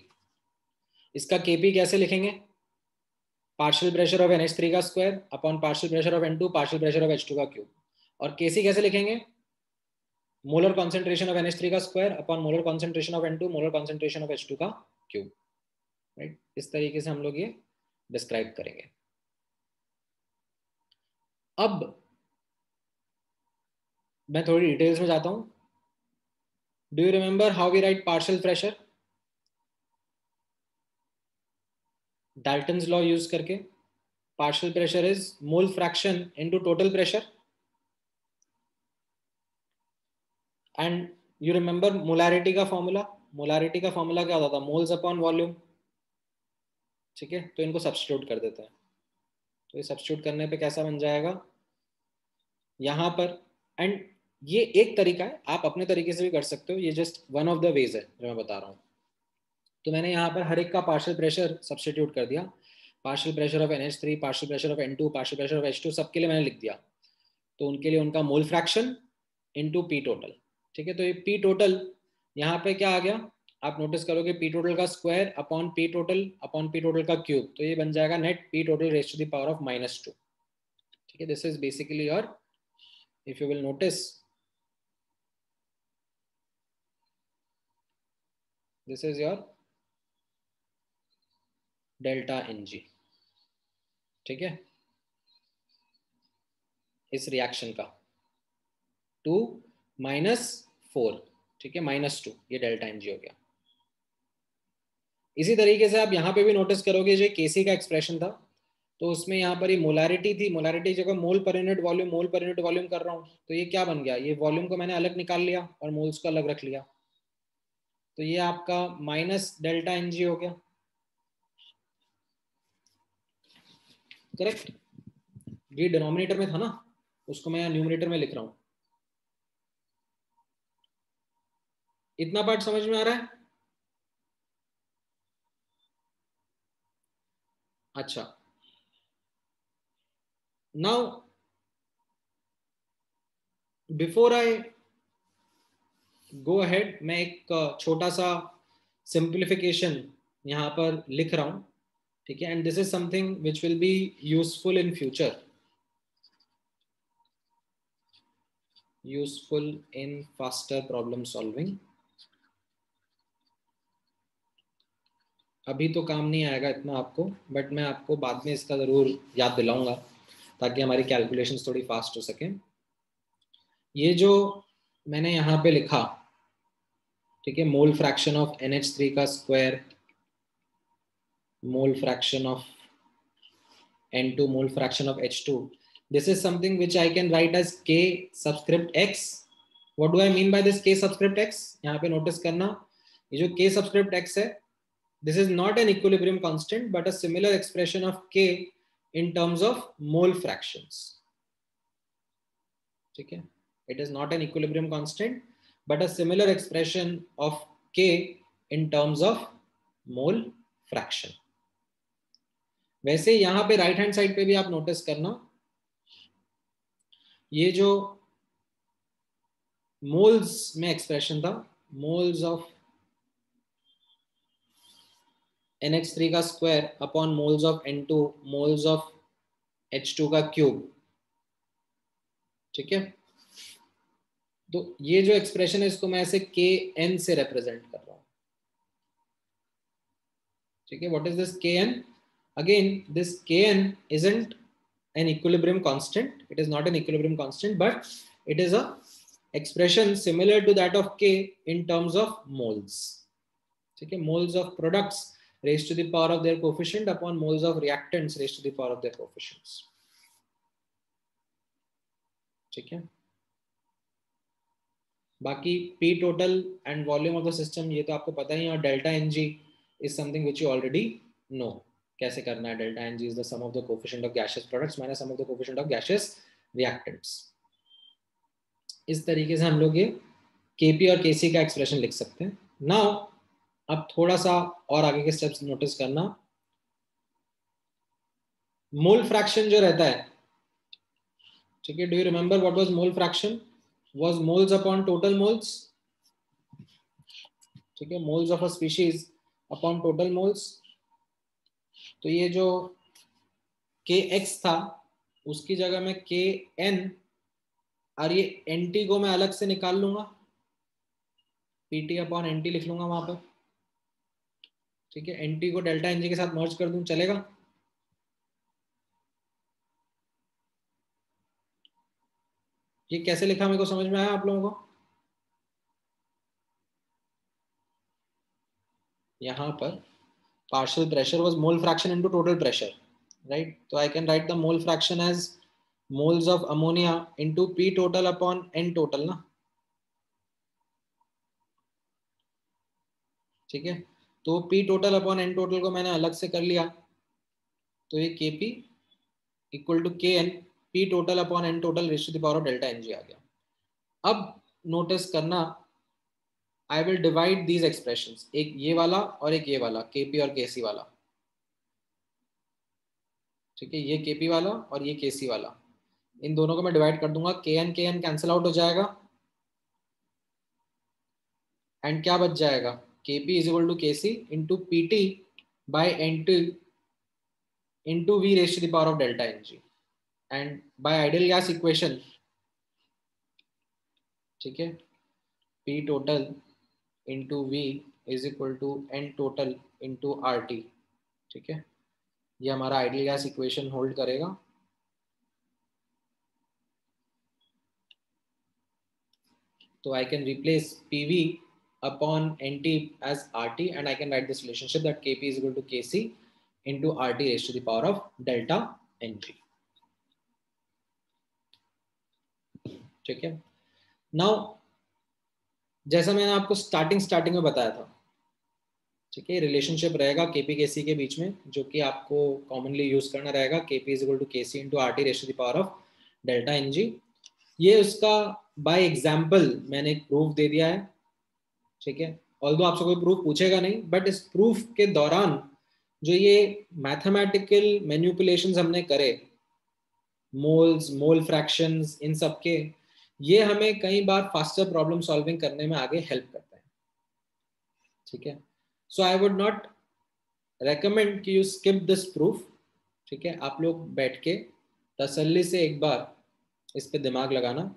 इसका Kp कैसे लिखेंगे? पार्शियल प्रेशर ऑफ NH3 का square upon partial pressure of N2 partial pressure of H2 का क्यूब। और Kc कैसे लिखेंगे? Molar concentration of NH3 का square upon molar concentration of N2 molar concentration of H2 का cube. Right, इस तरीके से हम लोग ये डिस्क्राइब करेंगे। अब मैं थोड़ी डिटेल्स में जाता हूं। Do you remember how we write partial pressure? Dalton's law use करके partial pressure is mole fraction into total pressure, and you remember molarity का फॉर्मूला? मोलारिटी का फॉर्मूला क्या होता था? Moles upon volume. ठीक है, तो इनको सब्स्टिट्यूट कर देते हैं, तो ये सब्स्टिट्यूट करने पे कैसा बन जाएगा यहाँ पर, एंड ये एक तरीका है, आप अपने तरीके से भी कर सकते हो, ये just one of the ways है जो मैं बता रहा हूँ। तो मैंने यहाँ पर हर एक का पार्शियल प्रेशर सब्स्टिट्यूट कर दिया, partial pressure of NH3, partial pressure of N2, partial pressure of H2, सबके लिए मैंने लिख दिया। तो उनके लिए उनका mole fraction into P total. ठीक है, तो ये पी टोटल यहाँ पे क्या आ गया, आप नोटिस करोगे पी टोटल का स्क्वायर अपॉन पी टोटल का क्यूब, तो ये बन जाएगा net P total raise to the power of -2। ठीक है, this is basically your, if you will notice, this is your delta Ng। ठीक है, इस रिएक्शन का 2 -4, ठीक है, -2, ये डेल्टा Ng हो गया। इसी तरीके से आप यहाँ पे भी नोटिस करोगे जो केसी का एक्सप्रेशन था, तो उसमें यहाँ पर ये मोलारिटी थी, मोलारिटी जगह मोल पर यूनिट वॉल्यूम कर रहा हूँ, तो ये क्या बन गया, ये वॉल्यूम को मैंने अलग निकाल लिया और मोल्स को अलग रख लिया, तो ये आपका -डेल्टा Ng हो गया। करेक्ट, ये डिनोमिनेटर में था ना, उसको मैं न्यूमरेटर में लिख रहा हूँ। इतना पार्ट समझ में आ रहा है? अच्छा, now before I go ahead, मैं एक छोटा सा सिंप्लीफिकेशन यहाँ पर लिख रहा हूँ। ठीक है, and this is something which will be useful in future, useful in faster problem solving. अभी तो काम नहीं आएगा इतना आपको, बट मैं आपको बाद में इसका जरूर याद दिलाऊंगा ताकि हमारी कैलकुलेशंस थोड़ी फास्ट हो सके। ये जो मैंने यहाँ पे लिखा, ठीक है, मोल फ्रैक्शन ऑफ NH3 का square, mole fraction of N2, mole fraction of H2, this is something which I can write as K subscript X. What do I mean by this K subscript X? यहाँ पे notice करना, ये जो K subscript X है, this is not an equilibrium constant but a similar expression of K in terms of mole fractions. ठीक है, it is not an equilibrium constant but a similar expression of K in terms of mole fraction. वैसे यहाँ पे right hand side पे भी आप notice करना, ये जो मोल्स में एक्सप्रेशन था, मोल्स ऑफ NH3 का square upon moles of N2, moles of H2 का क्यूब। ठीक है, तो ये जो एक्सप्रेशन है इसको मैं ऐसे Kn से रिप्रेजेंट कर रहा हूं। ठीक है, what is this Kn? Again this Kn isn't an equilibrium constant, it is not an equilibrium constant, but it is a expression similar to that of K in terms of moles. ठीक है, moles of products raised to the power of their coefficient upon moles of reactants raised to the power of their coefficients. ठीक है, बाकी P total and volume of the system ये तो आपको पता ही है, और delta Ng is something which you already know कैसे करना है। Delta Ng is the sum of the coefficient of gaseous products minus sum of the coefficient of gaseous reactants। इस तरीके से हम लोग ये Kp और Kc का एक्सप्रेशन लिख सकते हैं। नाउ अब थोड़ा सा और आगे के स्टेप्स नोटिस करना, मोल फ्रैक्शन जो रहता है, ठीक है, do you remember what was mole fraction? Was moles upon total moles. ठीक है, moles of a species upon total moles. तो ये जो Kx था उसकी जगह में Kn, और ये Nt को मैं अलग से निकाल लूंगा, Pt अपॉन Nt लिख लूंगा वहां पर। ठीक है, Nt को डेल्टा Ng के साथ मर्ज कर दूं, चलेगा? ये कैसे लिखा मेरे को समझ में आया आप लोगों को? यहाँ पर partial pressure was mole fraction into total pressure, right? So I can write the mole fraction as moles of ammonia into P total upon N total ना। ठीक है, तो P total upon N total को मैंने अलग से कर लिया, तो ये Kp equal to Kn P total upon N total raise to the power of delta Ng आ गया। अब नोटिस करना, I will divide these expressions, एक ये वाला और एक ये वाला, केपी और केसी वाला, ठीक है, ये केपी वाला और ये केसी वाला, इन दोनों को मैं डिवाइड कर दूंगा, के एन कैंसिल आउट हो जाएगा, एंड क्या बच जाएगा, Kp is equal to Kc into PT by N T into V raise to the power of delta N G, and by ideal gas equation, ठीक है, P total into V is equal to N total into R T, ठीक है, ये हमारा ideal gas equation hold करेगा। तो I can replace PV upon NT as RT, and I can write this relationship that KP is equal to KC into RT raised to the power of delta NG, ठीक है। Now जैसा मैंने आपको starting में बताया था, ठीक है, रिलेशनशिप रहेगा केपी केसी के बीच में, जो कि आपको कॉमनली यूज करना रहेगा, Kp is equal to Kc into R T raise to the power of delta N G. ये उसका बाय एग्जाम्पल मैंने एक प्रूफ दे दिया है, ठीक है, ऑल्दो आपसे कोई प्रूफ पूछेगा नहीं, बट इस प्रूफ के दौरान जो ये मैथमेटिकल मैनिपुलेशंस हमने करे, मोल्स, मोल फ्रैक्शंस, इन सब के, ये हमें कई बार फास्टर प्रॉब्लम सॉल्विंग करने में आगे हेल्प करता है, ठीक है। सो आई वुड नॉट रेकमेंड कि यू स्किप दिस प्रूफ, ठीक है, आप लोग बैठ के तसल्ली से एक बार इस पे दिमाग लगाना,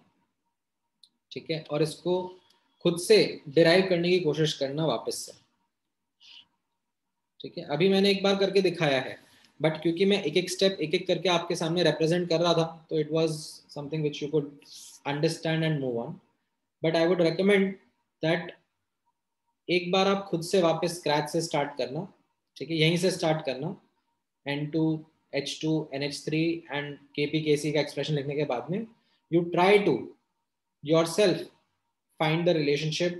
ठीक है, और इसको खुद से डिराइव करने की कोशिश करना वापस से, ठीक है। अभी मैंने एक बार करके दिखाया है, बट क्योंकि मैं एक एक स्टेप एक एक करके आपके सामने रिप्रेजेंट कर रहा था, तो it was something which you could understand and move on, but I would recommend that एक बार आप खुद से वापस स्क्रैच से स्टार्ट करना, ठीक है, यहीं से स्टार्ट करना, N2 H2 NH3 and KPKC का एक्सप्रेशन लिखने के बाद में you try to yourself find the relationship,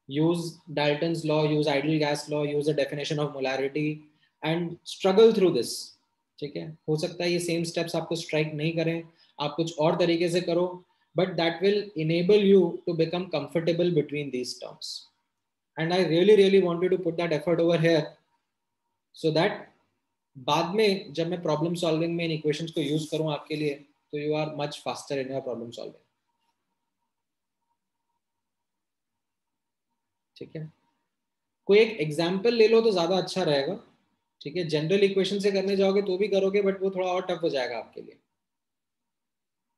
use Dalton's law, use ideal gas law, use the definition of molarity and struggle through this, ठीक है। हो सकता है ये सेम स्टेप्स आपको स्ट्राइक नहीं करें, आप कुछ और तरीके से करो, but that will enable you to become comfortable between these terms, and I really want you to put that effort over here so that बाद में जब मैं प्रॉब्लम सॉल्विंग में इन इक्वेशंस को यूज करूं आपके लिए, तो you are much faster in your problem solving, ठीक है। कोई एक एग्जाम्पल ले लो तो ज्यादा अच्छा रहेगा, ठीक है, जनरल इक्वेशन से करने जाओगे तो भी करोगे, बट वो थोड़ा और टफ हो जाएगा आपके लिए,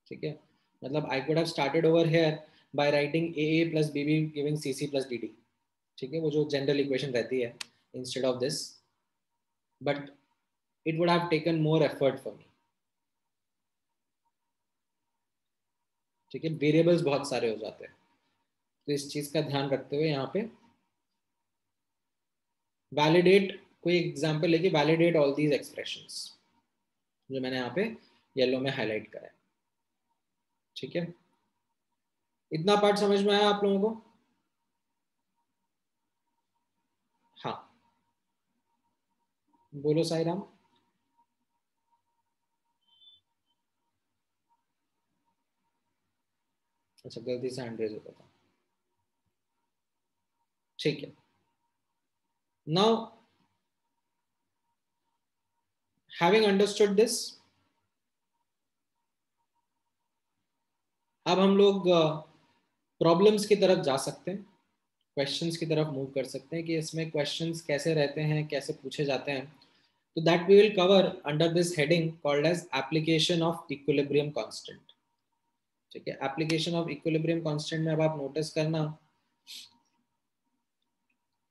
ठीक है। मतलब I could have started over here by writing A plus B B giving C C plus D D, ठीक है, वो जो जनरल इक्वेशन रहती है, instead of this, but it would have taken more effort for me, ठीक है, variables बहुत सारे हो जाते हैं, तो इस चीज का ध्यान रखते हुए यहाँ पे वैलिडेट, कोई एग्जांपल लेके वैलिडेट ऑल दीज एक्सप्रेशंस जो मैंने यहाँ पे येलो में हाईलाइट करा है, ठीक है। इतना पार्ट समझ में आया आप लोगों को? हाँ, बोलो साई राम। अच्छा, गलती से हैंड रेज होता था, ठीक है। नाउ हैविंग अंडरस्टूड दिस, अब हम लोग प्रॉब्लम्स की तरफ जा सकते हैं, क्वेश्चंस की तरफ मूव कर सकते हैं कि इसमें क्वेश्चंस कैसे रहते हैं, कैसे पूछे जाते हैं। तो that we will cover under this heading called as application of equilibrium constant, ठीक है। एप्लीकेशन ऑफ इक्विलिब्रियम कांस्टेंट में अब आप नोटिस करना,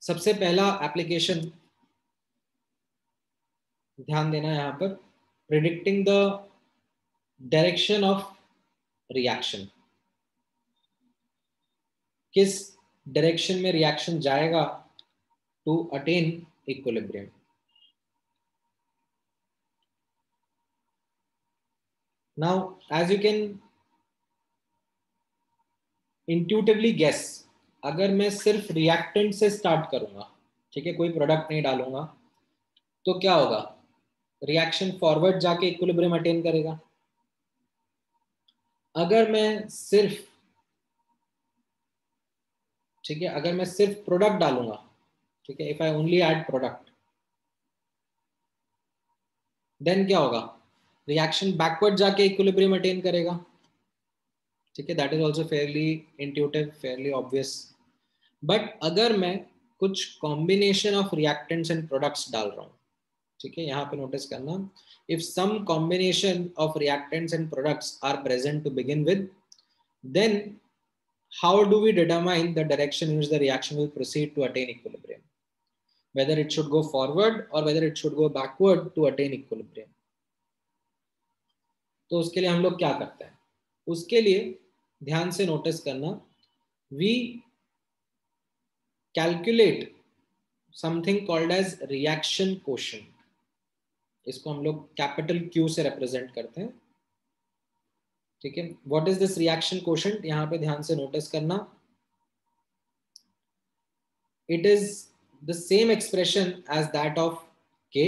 सबसे पहला एप्लीकेशन ध्यान देना यहाँ पर, predicting the direction of reaction, किस डायरेक्शन में रिएक्शन जाएगा to attain equilibrium. Now as you can intuitively guess, अगर मैं सिर्फ रिएक्टेंट से स्टार्ट करूंगा, ठीक है, कोई प्रोडक्ट नहीं डालूंगा, तो क्या होगा, रिएक्शन फॉरवर्ड जाके इक्विलिब्रियम अटेन करेगा। अगर मैं सिर्फ ठीक है, अगर मैं सिर्फ प्रोडक्ट डालूंगा, ठीक है, if I only add product, then क्या होगा, रिएक्शन बैकवर्ड जाके इक्विलिब्रियम अटेन करेगा। ठीक है, that is also fairly intuitive, fairly obvious. But अगर मैं कुछ combination of reactants and products डाल रहा हूँ, ठीक है, यहाँ पे नोटिस करना, if some combination of reactants and products are present to begin with, then how do we determine the direction in which the reaction will proceed to attain equilibrium, whether it should go forward or whether it should go backward to attain equilibrium? तो उसके लिए हम लोग क्या करते हैं, उसके लिए ध्यान से नोटिस करना, we calculate something called as reaction quotient. इसको हम लोग कैपिटल Q से रिप्रेजेंट करते हैं। ठीक है, what is this reaction quotient, यहाँ पे ध्यान से नोटिस करना, it is the same expression as that of K,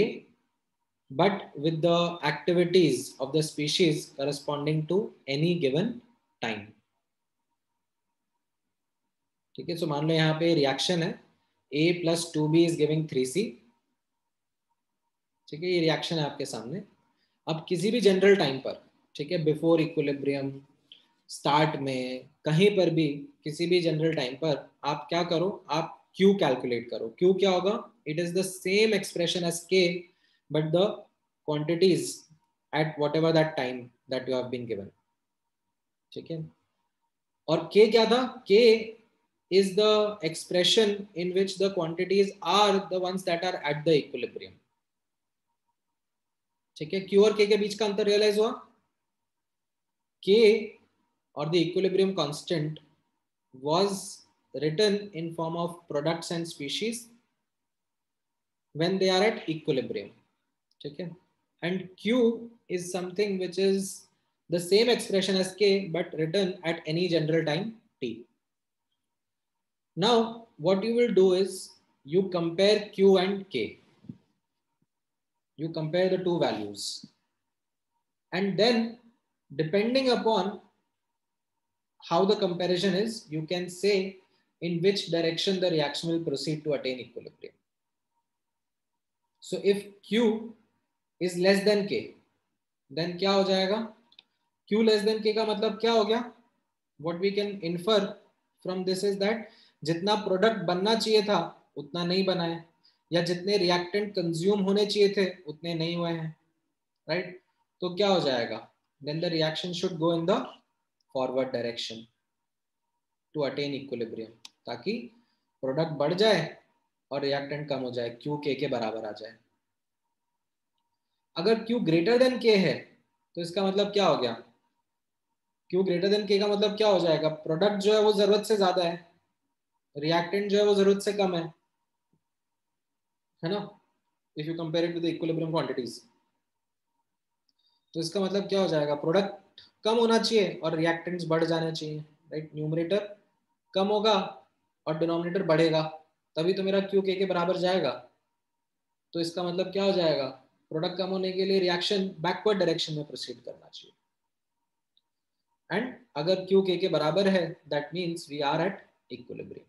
but with the activities of the species corresponding to any given time. ठीक है, सो मान लो यहाँ पे रिएक्शन है A plus 2B is giving 3C। ठीक है, ये रिएक्शन है आपके सामने। अब किसी भी जनरल टाइम पर, ठीक है, बिफोर इक्विलिब्रियम, स्टार्ट में, कहीं पर भी, किसी भी जनरल टाइम पर आप क्या करो, आप Q कैलकुलेट करो। Q क्या होगा, it is the same expression as K, but the quantities at whatever that time that you have been given। ठीक है, और K क्या था, K is the expression in which the quantities are the ones that are at the equilibrium। ठीक है, Q और K के बीच का अंतर रियलाइज हुआ, K or the equilibrium constant was written in form of products and species when they are at equilibrium। ठीक है, and Q is something which is the same expression as K but written at any general time t। Now what you will do is you compare Q and K, you compare the two values, and then depending upon how the comparison is, you can say in which direction the reaction will proceed to attain equilibrium। So if Q is less than K, then क्या हो जाएगा, Q less than K का मतलब क्या हो गया, what we can infer from this is that जितना product बनना चाहिए था उतना नहीं बना है, या जितने रिएक्टेंट कंज्यूम होने चाहिए थे उतने नहीं हुए हैं, राइट। तो क्या हो जाएगा, then the reaction should go in the forward direction to attain equilibrium, ताकि प्रोडक्ट बढ़ जाए और रिएक्टेंट कम हो जाए, Q K के बराबर आ जाए। अगर Q ग्रेटर देन K है तो इसका मतलब क्या हो गया, Q ग्रेटर देन K का मतलब क्या हो जाएगा, प्रोडक्ट जो है वो जरूरत से ज्यादा है, रिएक्टेंट जो है वो जरूरत से कम है ना, if you compare it to the equilibrium quantities. तो इसका मतलब क्या हो जाएगा, प्रोडक्ट कम होना चाहिए और रिएक्टेंट्स बढ़ जाने चाहिए, राइट। न्यूमरेटर कम होगा और डिनोमिनेटर बढ़ेगा, तभी तो मेरा Q K के बराबर जाएगा। तो इसका मतलब क्या हो जाएगा, प्रोडक्ट कम होने के लिए रिएक्शन बैकवर्ड डायरेक्शन में प्रोसीड करना चाहिए, एंड अगर Q K के बराबर है that means we are at equilibrium.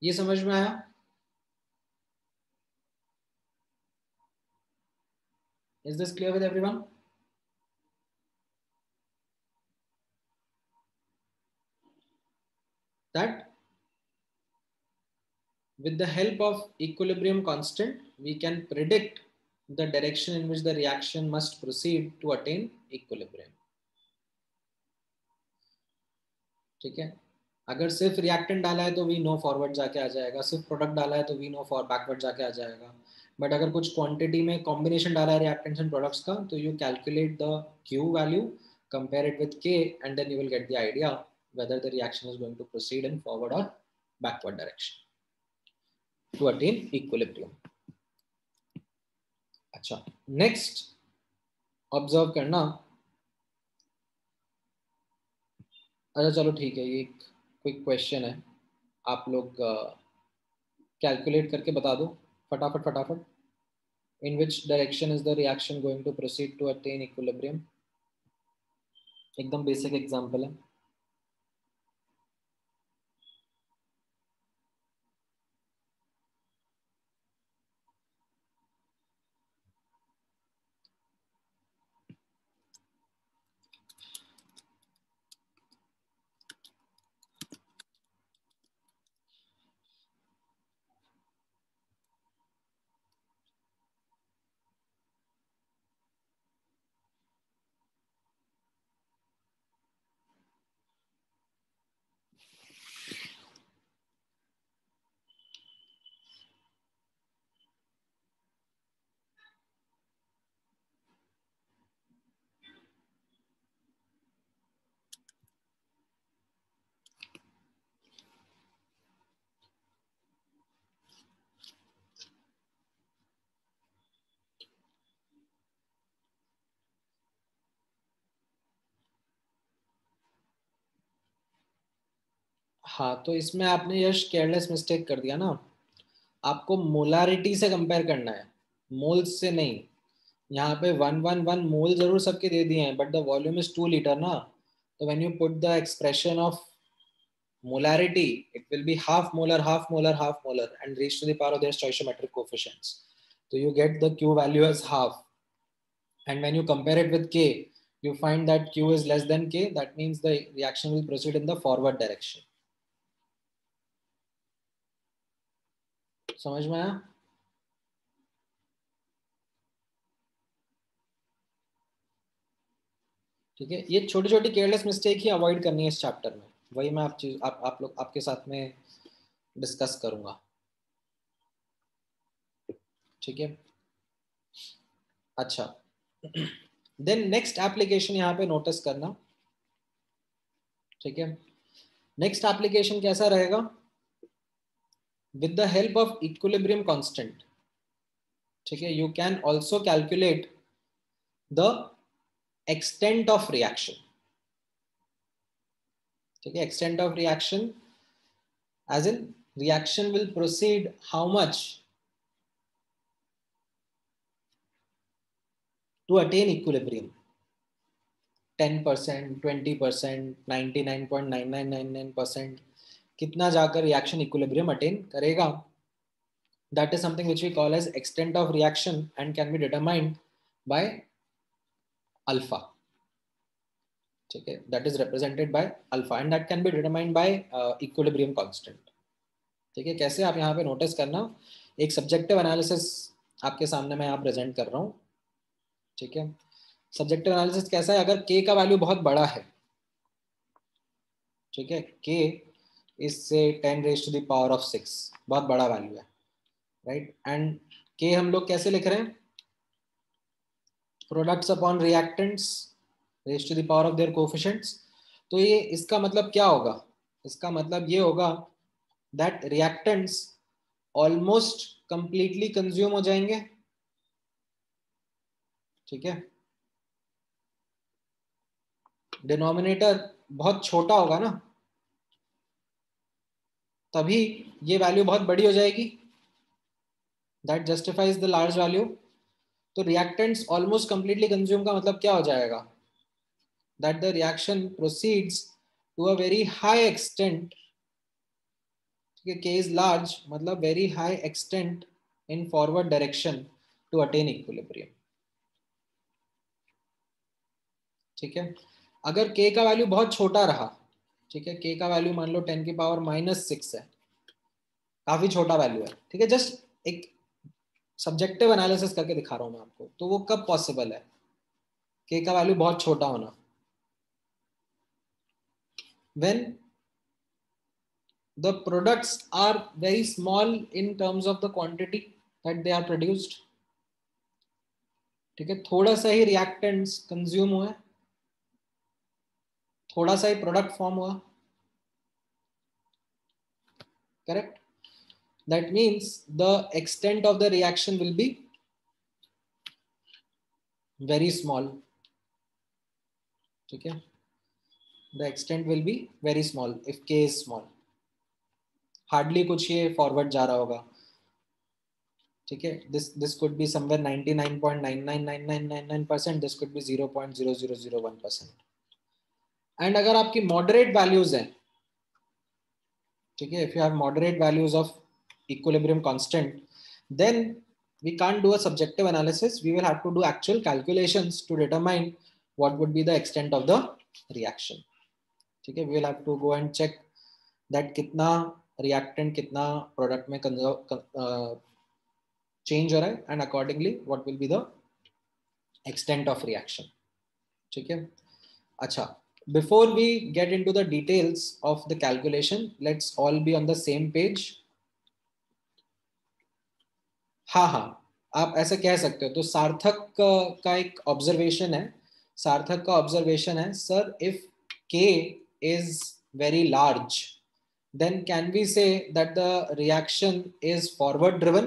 ये समझ में आया, is this clear with everyone? That with the help of equilibrium constant we can predict the direction in which the reaction must proceed to attain equilibrium। ठीक है, अगर सिर्फ reactant डाला है तो वी नो फॉरवर्ड जाके आ जाएगा, सिर्फ प्रोडक्ट डाला है तो वी नो फॉर बैकवर्ड जाके आ जाएगा। बट अगर कुछ क्वांटिटी में कॉम्बिनेशन डाला है रिएक्टेंट्स एंड प्रोडक्ट्स का, तो you calculate the Q value, compare it with K, and then you will get the idea whether the reaction is going to proceed in forward or backward direction to attain equilibrium। अच्छा, next observe करना, अच्छा चलो ठीक है, ये एक quick question है, आप लोग कैलकुलेट करके बता दो फटाफट फटाफट। In which direction is the reaction going to proceed to attain equilibrium? एकदम बेसिक एग्जांपल है। हाँ, तो इसमें आपने यश केयरलेस मिस्टेक कर दिया ना। आपको मोलारिटी से कंपेयर करना है, मोल्स से नहीं। यहाँ पे 111 मोल जरूर सबके दे दिए हैं, but the volume is 2 litre ना। तो when you put the expression of molarity, it will be half molar, half molar, half molar, and raised to the power of their stoichiometric coefficients. So you get the Q value as half. And when you compare it with K, you find that Q is less than K. That means the reaction will proceed in the forward direction. समझ में आया? ठीक है, ये छोटी छोटी careless mistake ही avoid करनी है इस चैप्टर में। वही मैं आप लोग आपके साथ में डिस्कस करूंगा। ठीक है, अच्छा। देन नेक्स्ट एप्लीकेशन यहाँ पे नोटिस करना। ठीक है, नेक्स्ट एप्लीकेशन कैसा रहेगा? With the help of equilibrium constant. ठीक है, you can also calculate the extent of reaction. ठीक है, extent of reaction as in reaction will proceed how much to attain equilibrium. 10%, 20%, 99.9999%, कितना जाकर रिएक्शन इक्विलिब्रियम अटेन करेगा? That is something which we call as extent of reaction and can be determined by alpha. ठीक है, that is represented by alpha and that can be determined by equilibrium constant. ठीक है, कैसे? आप यहाँ पे notice करना, एक सब्जेक्टिव एनालिसिस आपके सामने मैं यहाँ प्रेजेंट कर रहा हूँ। ठीक है, सब्जेक्टिव एनालिसिस कैसा है? अगर k का वैल्यू बहुत बड़ा है, ठीक है, k is say 10 raised to the power of 6, बहुत बड़ा वैल्यू है, राइट? एंड k हम लोग कैसे लिख रहे हैं? Products upon reactants raise to the power of their coefficients. तो ये इसका मतलब क्या होगा? इसका मतलब ये होगा that reactants almost completely consume हो जाएंगे। ठीक है, डिनोमिनेटर बहुत छोटा होगा ना, तभी ये वैल्यू बहुत बड़ी हो जाएगी। That justifies the large value. तो रिएक्टेंट्स ऑलमोस्ट कंप्लीटली कंज्यूम का मतलब क्या हो जाएगा? That the reaction proceeds to a very high extent. K is large, मतलब very high extent in forward direction to attain equilibrium. ठीक है, अगर K का वैल्यू बहुत छोटा रहा, ठीक है, K का वैल्यू मान लो 10 की पावर -6 है, काफी छोटा वैल्यू है। ठीक है, जस्ट एक सब्जेक्टिव एनालिसिस करके दिखा रहा हूं मैं आपको। तो वो कब पॉसिबल है K का वैल्यू बहुत छोटा होना? when the products are very small in terms of the quantity that they are produced. ठीक है, थोड़ा सा ही रिएक्टेंट्स कंज्यूम हुआ, थोड़ा सा ही प्रोडक्ट फॉर्म हुआ, correct? That means the extent of the reaction will be very small. ठीक है, the extent will be very small if के इज स्मॉल। हार्डली कुछ ये फॉरवर्ड जा रहा होगा। ठीक है, this could be somewhere 99.999999%, this could be 0.0001%। And अगर आपकी मॉडरेट वैल्यूज हैं, ठीक है, if you have moderate values of equilibrium constant, then we can't do a subjective analysis. We will have to do actual calculations to determine what would be the extent of the reaction. ठीक है, we will have to go and check that कितना reactant कितना product में change हो रहा है, and accordingly what will be the extent of reaction. ठीक है, अच्छा, before we get into the details of the calculation, let's all be on the same page. हाँ हाँ, आप ऐसे कह सकते हो। तो सार्थक का एक ऑब्जर्वेशन है, सार्थक का ऑब्जर्वेशन है, सर इफ के is very large then can we say that the reaction is forward driven,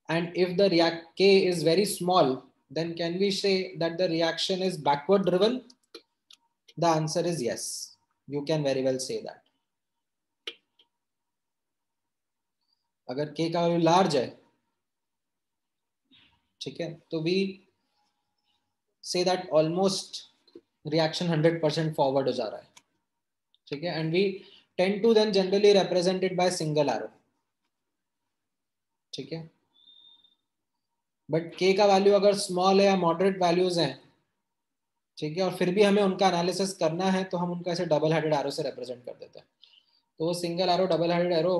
and if the K is very small then can we say that the reaction is backward driven? The answer is yes, you can very well say that. अगर के का value large है, ठीक है, तो we say that almost reaction 100% forward हो जा रहा है, ठीक है, and we tend to then generally represented by single arrow, ठीक है। बट के का वैल्यू अगर स्मॉल है या मॉडरेट वैल्यूज हैं, ठीक है, और फिर भी हमें उनका एनालिसिस करना है, तो हम उनको ऐसे डबल हेडेड एरो से रिप्रेजेंट कर देते हैं। तो वो single arrow double headed arrow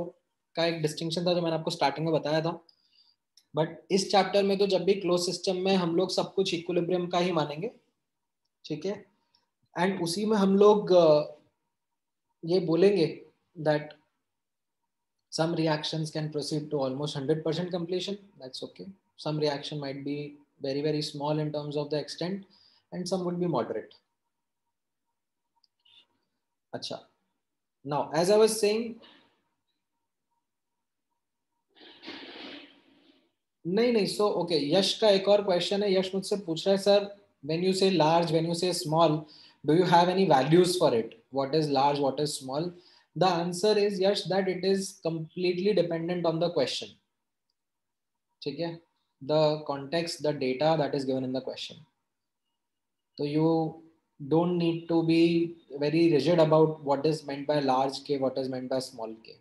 का एक डिस्टिंक्शन था जो मैंने आपको स्टार्टिंग में बताया था। बट इस चैप्टर में तो जब भी क्लोज सिस्टम में हम लोग सब कुछ इक्विलिब्रियम का ही मानेंगे, ठीक है, एंड उसी में हम लोग ये बोलेंगे that some reactions can proceed to almost 100% completion. That's okay. Some reaction might be very small in terms of the extent, and some would be moderate. Acha. Now as I was saying, नहीं so okay, यश का एक और question है। यश मुझसे पूछ रहा है, sir when you से लार्ज, व्हेन यू से small, do you have any values for it? What is large, what is small? The answer is Yash that it is completely dependent on the question, ठीक है, the context, the data that is given in the question. So you don't need to be very rigid about what is meant by large K, what is meant by small k.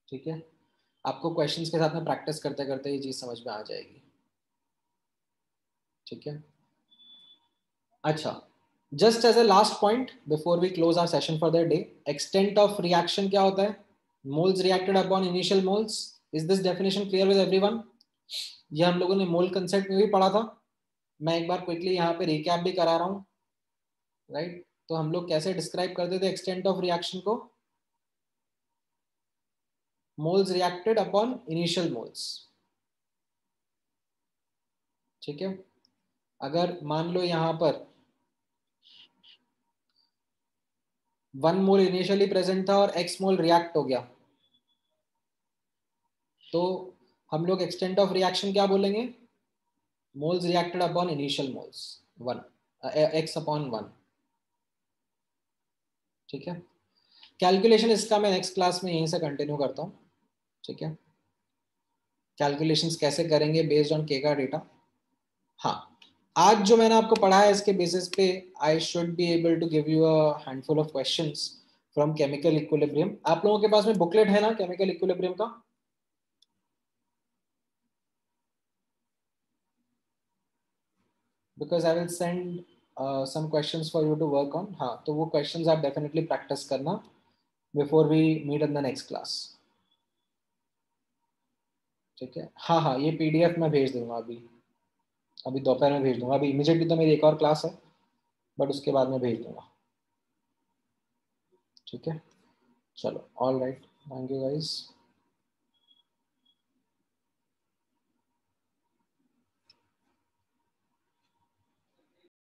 ठीक है, आपको questions के साथ में practice करते करते ये चीज समझ में आ जाएगी, ठीक है। अच्छा, just as a last point before we close our session for the day, extent of reaction क्या होता है? Moles reacted upon initial moles. Is this definition clear with everyone? ये हम लोगों ने मोल कंसेप्ट में भी पढ़ा था. मैं एक बार क्विकली यहाँ पे रिकैप भी करा रहा हूँ, राइट? तो हम लोग कैसे डिस्क्राइब करते थे एक्सटेंट ऑफ रिएक्शन को? Moles reacted upon initial moles, ठीक है। अगर मान लो यहां पर 1 मोल इनिशियली प्रेजेंट था और x मोल रिएक्ट हो गया, तो हम लोग एक्सटेंट ऑफ रिएक्शन क्या बोलेंगे? Moles reacted upon initial moles 1, x upon 1, ठीक है। कैलकुलेशन इसका मैं नेक्स्ट क्लास में यहीं से कंटिन्यू करता हूँ, ठीक है। कैलकुलेशंस कैसे करेंगे बेस्ड ऑन के का डेटा. हाँ, आज जो मैंने आपको पढ़ा है इसके बेसिस पे I should be able to give you a handful of questions from chemical equilibrium. आप लोगों के पास में बुकलेट है ना केमिकल इक्विलिब्रियम का? Because I will send some questions for you to work on. हाँ, तो वो क्वेश्चंस आप डेफिनेटली प्रैक्टिस करना before we meet in the next class, ठीक है। हाँ हाँ, ये पीडीएफ मैं भेज दूंगा अभी, अभी दोपहर में भेज दूंगा. अभी इमीडिएटली तो मेरी एक और क्लास है, बट उसके बाद में भेज दूंगा, ठीक है। चलो, all right, thank you guys.